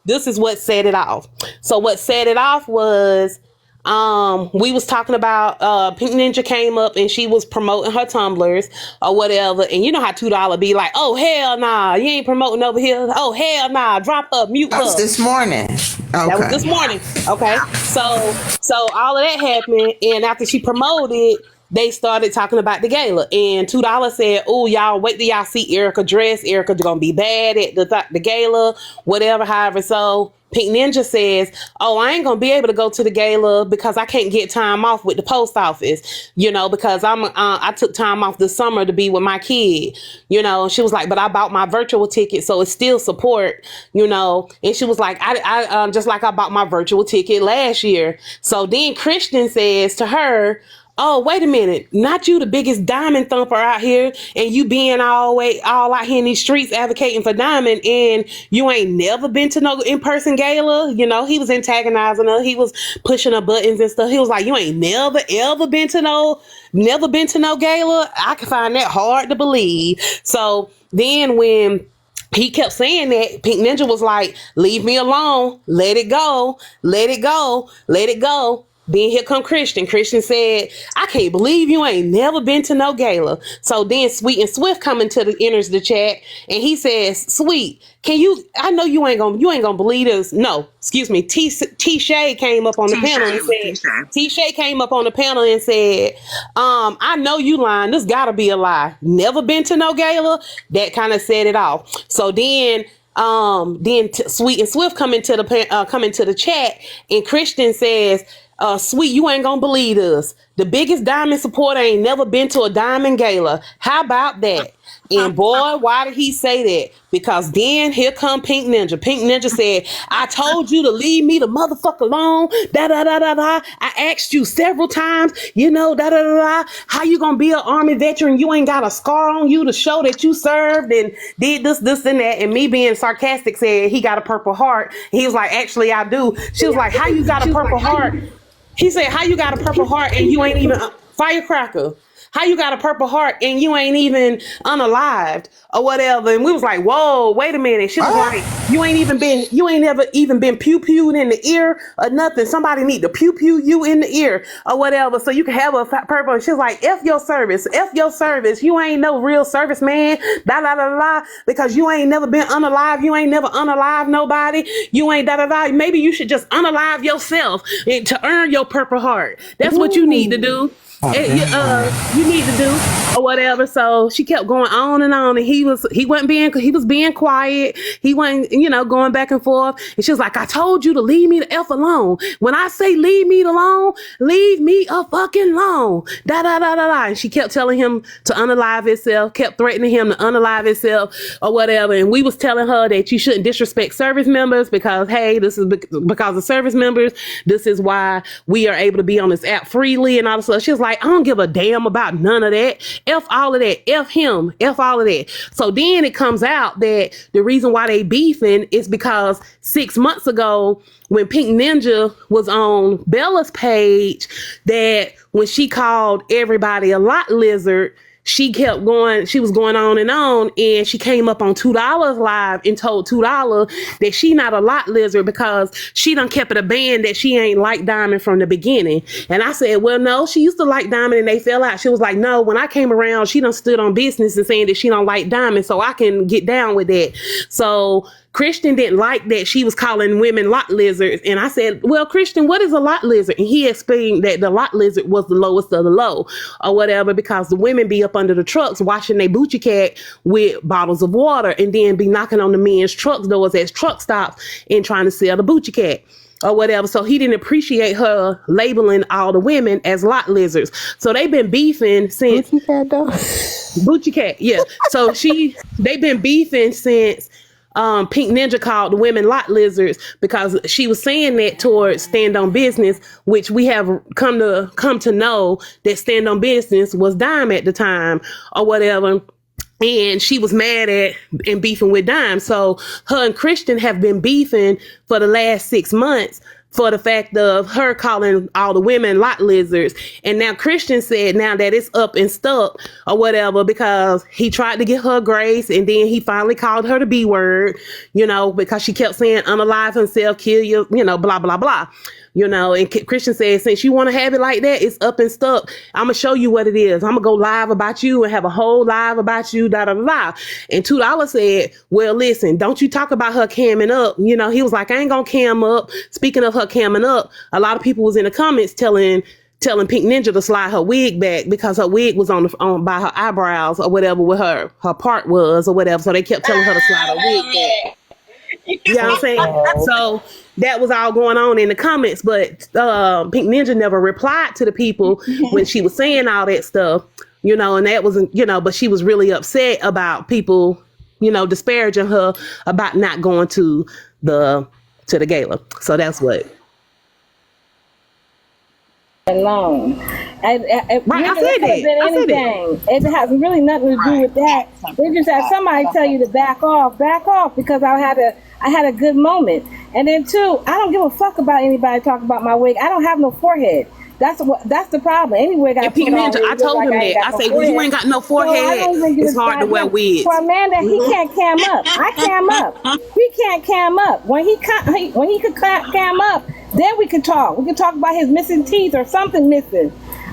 This is what set it off. So what set it off was we was talking about Pink Ninja came up and she was promoting her tumblers or whatever, and you know how 2dolla be like, oh hell nah, you ain't promoting over here, oh hell nah, drop her, mute her. That was this morning. Okay. That was this morning. Okay, so all of that happened, and after she promoted, they started talking about the gala, and 2dolla said, oh, y'all wait till y'all see Erica dress. Erica gonna be bad at the gala, whatever, however. So Pink Ninja says, oh, I ain't gonna be able to go to the gala because I can't get time off with the post office, because I took time off this summer to be with my kid, she was like, but I bought my virtual ticket, so it's still support, and she was like, I just like I bought my virtual ticket last year. So then Christian says to her, oh, wait a minute, not you the biggest Diamond thumper out here, and you being all out here in these streets advocating for Diamond, and you ain't never been to no in-person gala? He was antagonizing her, he was pushing her buttons and stuff. He was like, you ain't never ever been to no gala? I can find that hard to believe. So then when he kept saying that, Pink Ninja was like, leave me alone, let it go, let it go, let it go. then here come Christian. Christian said, I can't believe you ain't never been to no gala. So then Sweet and Swift enters the chat, and he says, Sweet, I know you ain't gonna believe this. No, excuse me. T-Shay came up on the panel and said, T-Shay came up on the panel and said, I know you lying. This gotta be a lie. Never been to no gala. That kind of set it off. So then Sweet and Swift come into the chat, and Christian says, Sweet, you ain't gonna believe us. The biggest diamond supporter ain't never been to a diamond gala. How about that? And boy, why did he say that? Because then here come Pink Ninja. Pink Ninja said, I told you to leave me the motherfucker alone. Da-da-da-da-da. I asked you several times, da-da-da-da. How you gonna be an Army veteran? You ain't got a scar on you to show that you served and did this, and that. And me being sarcastic said he got a Purple Heart. He was like, actually, I do. She was like, how you got a Purple Heart? He said, how you got a Purple Heart and you ain't even firecracker? How you got a Purple Heart and you ain't even unalived or whatever? And we was like, whoa, wait a minute. She was like, you ain't never even been pew-pewed in the ear or nothing. Somebody need to pew-pew you in the ear or whatever so you can have a purple. And she was like, F your service. You ain't no real service, man. Da-da-da-da. Because you ain't never been unalive. You ain't never unalive nobody. You ain't da-da-da. Maybe you should just unalive yourself to earn your Purple Heart. That's what you need to do. You need to do or whatever. So she kept going on and on, and he was being quiet. He wasn't, going back and forth. And she was like, I told you to leave me the F alone. When I say leave me alone, leave me a fucking alone. Da da da da da. And she kept telling him to unalive himself, kept threatening him to unalive himself or whatever. And we was telling her that you shouldn't disrespect service members because, hey, this is because of service members. This is why we are able to be on this app freely and all this stuff. She was like, I don't give a damn about none of that. F all of that. F him. F all of that. So then it comes out that the reason why they beefing is because 6 months ago when Pink Ninja was on Bella's page, that when she called everybody a lot lizard, she kept going, she was going on, and she came up on $2 live and told $2 that she not a lot lizard because she done kept it a band that she ain't like Diamond from the beginning. And I said, well, no, she used to like Diamond and they fell out. She was like, no, when I came around, she done stood on business and saying that she don't like Diamond, so I can get down with that. So Christian didn't like that she was calling women lot lizards. And I said, well, Christian, what is a lot lizard? And he explained that the lot lizard was the lowest of the low or whatever, because the women be up under the trucks washing their boochie cat with bottles of water and then be knocking on the men's trucks doors as truck stops and trying to sell the boochie cat or whatever. So he didn't appreciate her labeling all the women as lot lizards. So they've been beefing since Boochie Cat, though. Boochie Cat, yeah. So they've been beefing since Pink Ninja called the women lot lizards because she was saying that towards Stand On Business, which we have come to know that Stand On Business was Dime at the time or whatever. And she was mad at and beefing with Dime. So her and Christian have been beefing for the last 6 months for the fact of her calling all the women lot lizards. And now Christian said now that it's up and stuck or whatever because he tried to get her grace and then he finally called her the B word, because she kept saying unalive himself, kill you, blah, blah, blah. And Christian said, since you want to have it like that, it's up and stuck. I'm going to show you what it is. I'm going to go live about you and have a whole live about you, da, da, da, da. And $2 said, well, listen, don't you talk about her camming up. He was like, I ain't going to cam up. Speaking of her camming up, a lot of people was in the comments telling Pink Ninja to slide her wig back because her wig was on by her eyebrows or whatever where her part was or whatever. So they kept telling her to slide her wig back. You know what I'm saying? So that was all going on in the comments, but Pink Ninja never replied to the people when she was saying all that stuff, and that wasn't, but she was really upset about people, disparaging her about not going to the gala. So that's what. Alone. Right, I said that. It has really nothing to do with that. They just had somebody tell you to back off because I had a good moment. And then two, I don't give a fuck about anybody talking about my wig. I don't have no forehead. That's the problem. Any wig I put on, I told him that. I said, well, you ain't got no forehead. It's hard to wear wigs. For a man that he can't cam up, I cam up. He can't cam up. When he could cam up, then we can talk. We can talk about his missing teeth or something missing.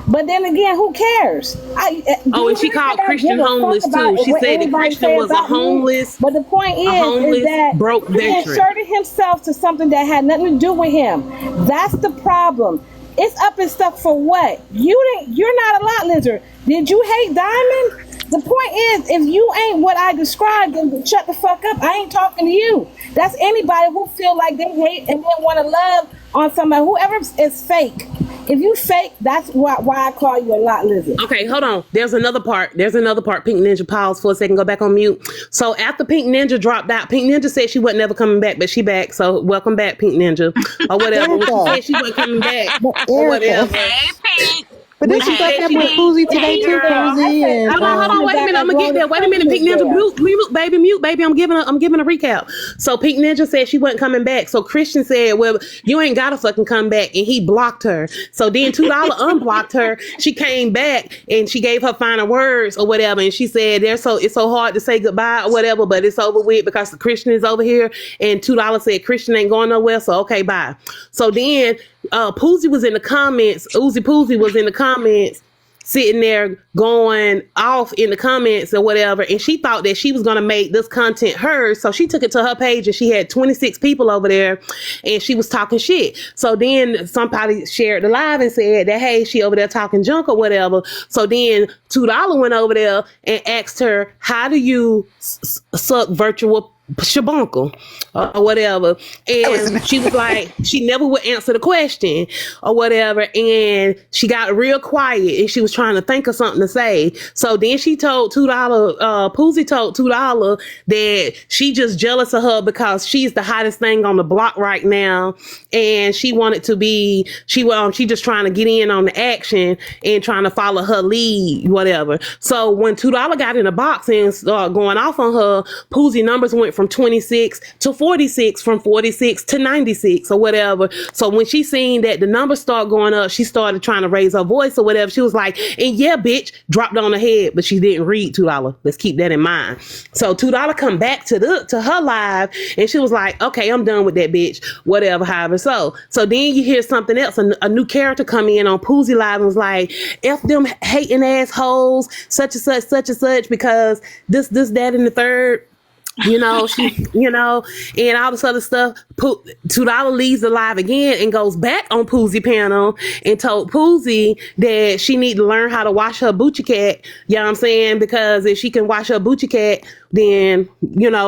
But then again, who cares? And she called Christian homeless too. She said that Christian was a homeless. But the point is that broke he inserted himself to something that had nothing to do with him. That's the problem. It's up and stuck for what? You're not a lot lizard. Did you hate Diamond? The point is, if you ain't what I described, then shut the fuck up. I ain't talking to you. That's anybody who feel like they hate and then want to love on somebody. Whoever is fake. If you fake, that's why I call you a lot lizard. Okay, hold on. There's another part. Pink Ninja, pause for a second. Go back on mute. So after Pink Ninja dropped out, Pink Ninja said she wasn't never coming back, but she back. So welcome back, Pink Ninja, or whatever. She said she wasn't coming back, or whatever. Hey, Pink. But then she broke up with Poozy today too, Poozy. Hold on, wait a minute. I'm gonna get there. Wait a minute, Pink Ninja, mute, baby. I'm giving a recap. So Pink Ninja said she wasn't coming back. So Christian said, well, you ain't gotta fucking come back, and he blocked her. So then 2dolla unblocked her. She came back and she gave her final words or whatever, and she said it's so hard to say goodbye or whatever, but it's over with because the Christian is over here, and 2dolla said Christian ain't going nowhere. So okay, bye. So then Poozy was in the comments. Uzi Poozy was in the comments, sitting there going off in the comments or whatever, and she thought that she was going to make this content hers, so she took it to her page and she had 26 people over there and she was talking shit. So then somebody shared the live and said that, hey, she over there talking junk or whatever. So then 2dolla went over there and asked her, how do you suck virtual shabuncle or whatever, and she was like, she never would answer the question or whatever, and she got real quiet and she was trying to think of something to say. So then she told 2dolla, Poozy told 2dolla that she just jealous of her because she's the hottest thing on the block right now, and she wanted to be, she just trying to get in on the action and trying to follow her lead, whatever. So when 2dolla got in the box and started going off on her, Poozy numbers went from 26 to 46, from 46 to 96 or whatever. So when she seen that the numbers start going up, she started trying to raise her voice or whatever. She was like, and yeah, bitch, dropped on her head, but she didn't read 2dolla. Let's keep that in mind. So 2dolla come back to her live and she was like, okay, I'm done with that bitch, whatever, however. So then you hear something else, a new character come in on Poozy live and was like, F them hating assholes, such and such, because this, that, and the third. And all this other stuff. 2dolla leaves the live again and goes back on Poozy panel and told Poozy that she need to learn how to wash her boochie cat. You know what I'm saying? Because if she can wash her boochie cat, then,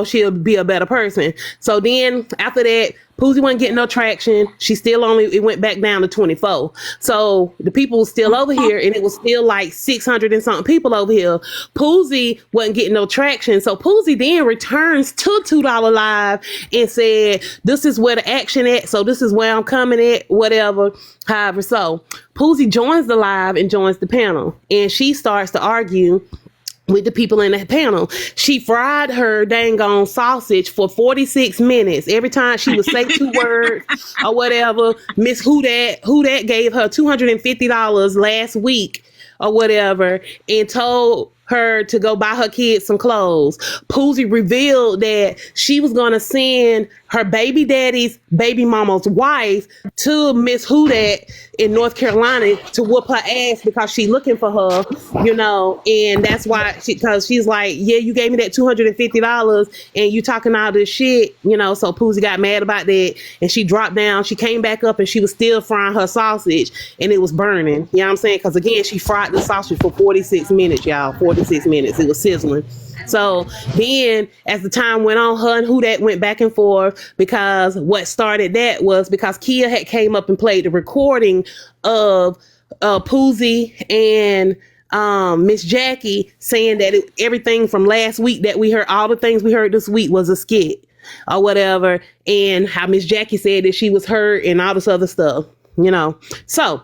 she'll be a better person. So then after that, Poozy wasn't getting no traction. It went back down to 24. So the people was still over here and it was still like 600 and something people over here. Poozy wasn't getting no traction. So Poozy then returns to 2dolla live and said, this is where the action at. So this is where I'm coming at, whatever. However, so Poozy joins the live and joins the panel and she starts to argue with the people in the panel. She fried her dang on sausage for 46 minutes. Every time she would say two words or whatever, Miss Who Dat gave her $250 last week or whatever and told her to go buy her kids some clothes. Poozy revealed that she was going to send her baby daddy's baby mama's wife to Miss Who Dat in North Carolina to whoop her ass because she looking for her, and that's why because she's like, yeah, you gave me that $250 and you talking all this shit, so Poozy got mad about that and she dropped down. She came back up and she was still frying her sausage and it was burning. You know what I'm saying? Because again, she fried the sausage for 46 minutes, y'all. 46 minutes. It was sizzling. So then as the time went on, her and Who Dat went back and forth because what started that was because Kia had came up and played the recording of Poozy and Miss Jackie saying that everything from last week that we heard, all the things we heard this week was a skit or whatever, and how Miss Jackie said that she was hurt and all this other stuff, So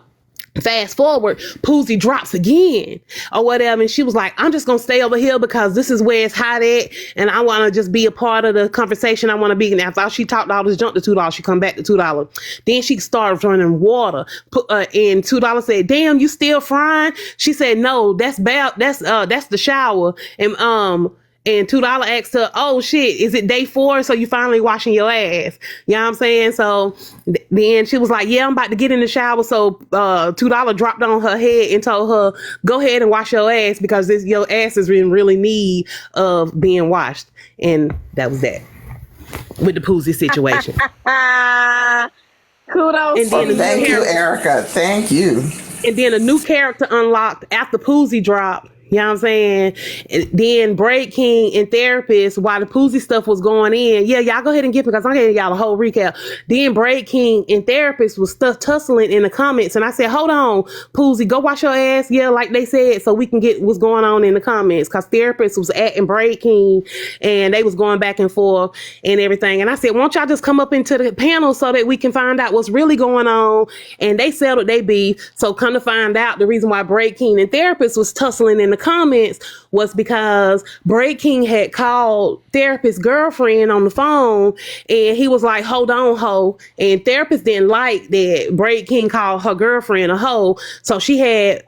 fast forward, Poozy drops again or whatever, and she was like, I'm just gonna stay over here because this is where it's hot at and I want to just be a part of the conversation. I want to be. And after she talked all this junk to 2dolla, she come back to 2dolla. Then she started running water and 2dolla said, damn, you still frying? She said, no, that's bad. That's the shower. And $2 asked her, oh shit, is it day 4? So you finally washing your ass? You know what I'm saying? So then she was like, yeah, I'm about to get in the shower. So $2 dropped on her head and told her, go ahead and wash your ass because your ass is in really need of being washed. And that was that with the Poozy situation. Kudos. And then thank you, Erica. Thank you. And then a new character unlocked after Poozy dropped. You know what I'm saying? And then Braid King and Therapist, while the Poozy stuff was going in, yeah, y'all go ahead and get because I'm getting y'all a whole recap. Then Braid King and Therapist was tussling in the comments, and I said, hold on, Poozy, go wash your ass, yeah, like they said, so we can get what's going on in the comments, because Therapist was atting Braid King, and they was going back and forth and everything. And I said, won't y'all just come up into the panel so that we can find out what's really going on? And they settled their beef. So come to find out, the reason why Braid King and Therapist was tussling in the comments was because Braid King had called Therapist's girlfriend on the phone, and he was like, hold on, ho. And Therapist didn't like that Braid King called her girlfriend a hoe, so she had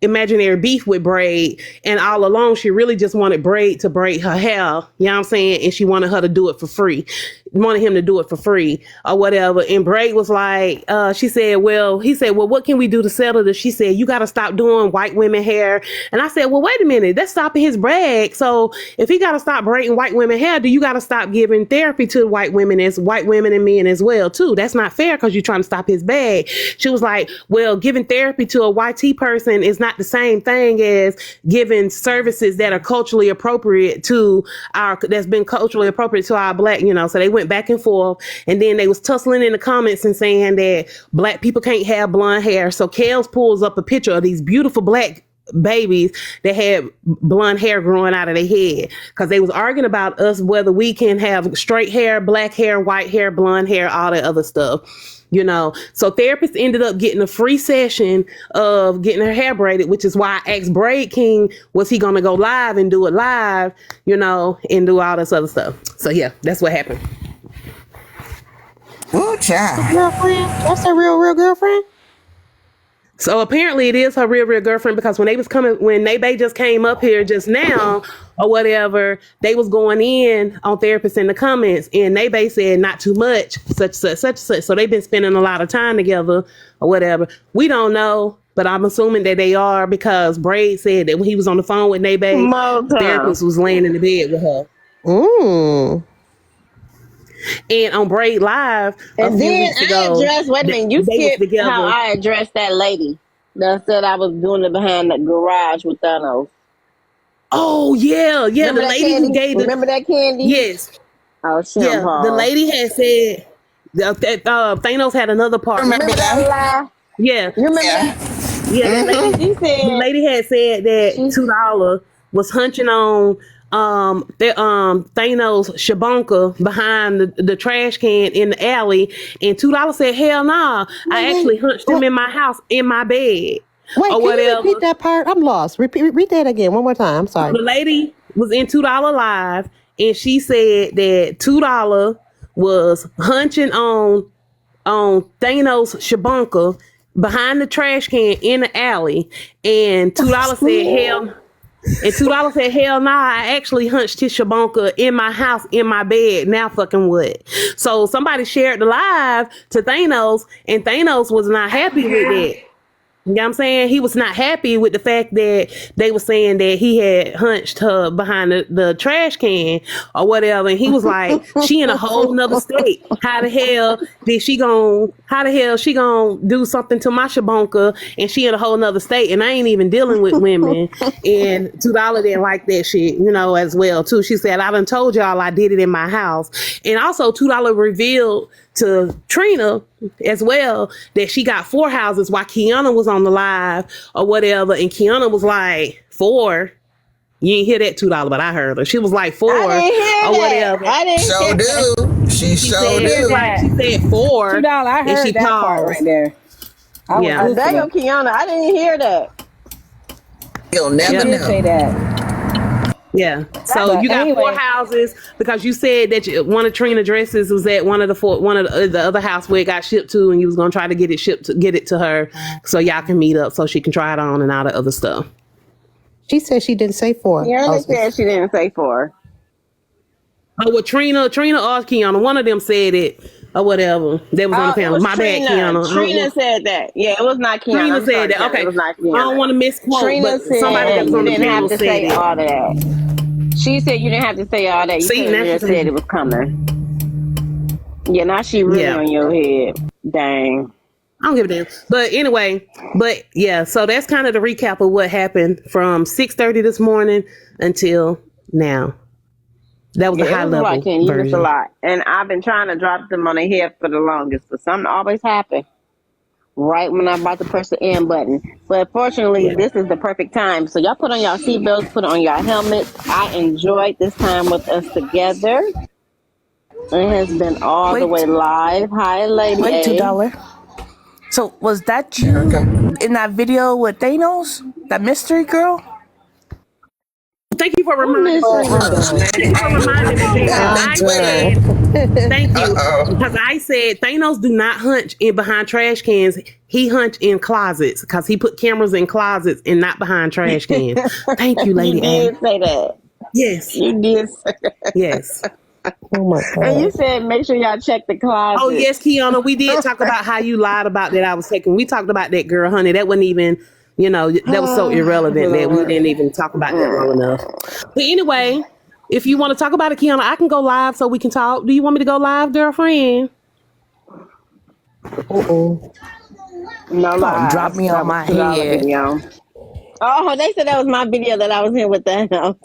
imaginary beef with Braid, and all along she really just wanted Braid to braid her hair, you know what I'm saying, and she wanted her to do it for free, wanted him to do it for free or whatever. And Braid was like, he said, well, what can we do to settle this? She said, you got to stop doing white women hair. And I said, well, wait a minute, that's stopping his brag. So if he got to stop braiding white women hair, do you got to stop giving therapy to white women and men as well too? That's not fair because you're trying to stop his bag. She was like, well, giving therapy to a YT person is not the same thing as giving services that are culturally appropriate to that's been culturally appropriate to our black, so they went back and forth, and then they was tussling in the comments and saying that black people can't have blonde hair. So Kels pulls up a picture of these beautiful black babies that had blonde hair growing out of their head, because they was arguing about us whether we can have straight hair, black hair, white hair, blonde hair, all that other stuff. So Therapist ended up getting a free session of getting her hair braided, which is why I asked Braid King, was he going to go live and do it live, and do all this other stuff. So yeah, that's what happened. Ooh, child. Girlfriend? That's a real girlfriend? So apparently it is her real girlfriend, because when Nebe just came up here just now or whatever, they was going in on Therapist in the comments, and Nebe said not too much, such. So they've been spending a lot of time together or whatever. We don't know, but I'm assuming that they are, because Braid said that when he was on the phone with Nebe, Therapist was laying in the bed with her. Ooh. And on Braid Live and then wait a minute, you skipped how I addressed that lady that said I was doing it behind the garage with Thanos. Oh yeah, remember the lady who gave remember that Candy? Yes. Oh shit. Yeah, the lady had said that Thanos had another part. Remember that? Yeah. You remember that? Yeah, the lady had said that $2 was hunching on Thanos Shabonka behind the trash can in the alley, and $2 said, hell nah, I actually hunched him in my house in my bed. Wait, can you repeat that part? I'm lost. Repeat that again one more time. I'm sorry. The lady was in $2 Live, and she said that $2 was hunching on Thanos Shabonka behind the trash can in the alley, and $2 said hell. And $2 said, hell nah, I actually hunched his Shabonka in my house, in my bed. Now fucking what? So somebody shared the live to Thanos, and Thanos was not happy with it. You know what I'm saying? He was not happy with the fact that they were saying that he had hunched her behind the trash can or whatever. And he was like, she in a whole nother state. How the hell she gonna do something to my Shabonka, and she in a whole nother state, and I ain't even dealing with women. And $2 didn't like that shit, as well too. She said, I done told y'all I did it in my house. And also $2 revealed to Trina as well that she got 4 houses while Kiana was on the live or whatever, and Kiana was like, 4? You ain't hear that $2, but I heard her. She was like 4 or whatever. I didn't so do. She so do. She said 4. $2, I heard that part right there. Damn, Kiana, I didn't hear that. You'll never know. Say that. Yeah. So you got 4 houses because you said that one of Trina's dresses was at one of the other house where it got shipped to, and you was gonna try to get it to her so y'all can meet up so she can try it on and all the other stuff. She said she didn't say 4. Yeah, I said she didn't say 4. Oh, well, Trina or Kiana, one of them said it or whatever. They was on the panel. My bad, Kiana. Trina said that. Yeah, it was not Kiana. Trina said that. Kiana. Okay. It was not Kiana. I don't want to misquote, Trina but somebody that was on the panel said say it. all that. She said you didn't have to say all that. You could have just said it was coming. Yeah, now she really on your head. Dang. I don't give a damn. But anyway, so that's kind of the recap of what happened from 6:30 this morning until now. That was a high level version. It's a lot. And I've been trying to drop them on their head for the longest, but something always happens right when I'm about to press the end button. But fortunately, this is the perfect time. So y'all put on y'all seatbelts, put on y'all helmets. I enjoyed this time with us together. It has been all the way live. Hi, Lady Wait, A. $2. So was that you in that video with Thanos? That mystery girl? Thank you for reminding me. Thank you. Because I said Thanos do not hunch in behind trash cans. He hunch in closets because he put cameras in closets and not behind trash cans. Thank you, Lady A. You did say that. Yes. You did say that. Yes. Oh my God. And you said make sure y'all check the closet. Oh yes, Kiana, we did talk about how you lied about that I was taking. We talked about that, girl, honey. That wasn't even, that was so irrelevant that we didn't even talk about that long enough. But anyway, if you want to talk about it, Kiana, I can go live so we can talk. Do you want me to go live, girlfriend? No lies. Drop me on my head. Oh, they said that was my video that I was in with Thanos.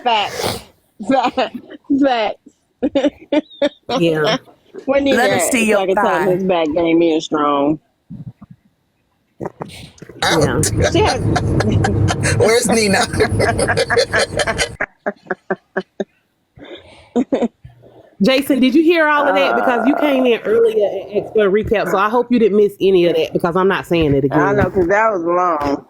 Facts. Yeah. We need Let us see your thigh. His back game is strong. Yeah. Where's Nina? Jason, did you hear all of that? Because you came in earlier and asked for a recap, so I hope you didn't miss any of that because I'm not saying it again. I know, because that was long.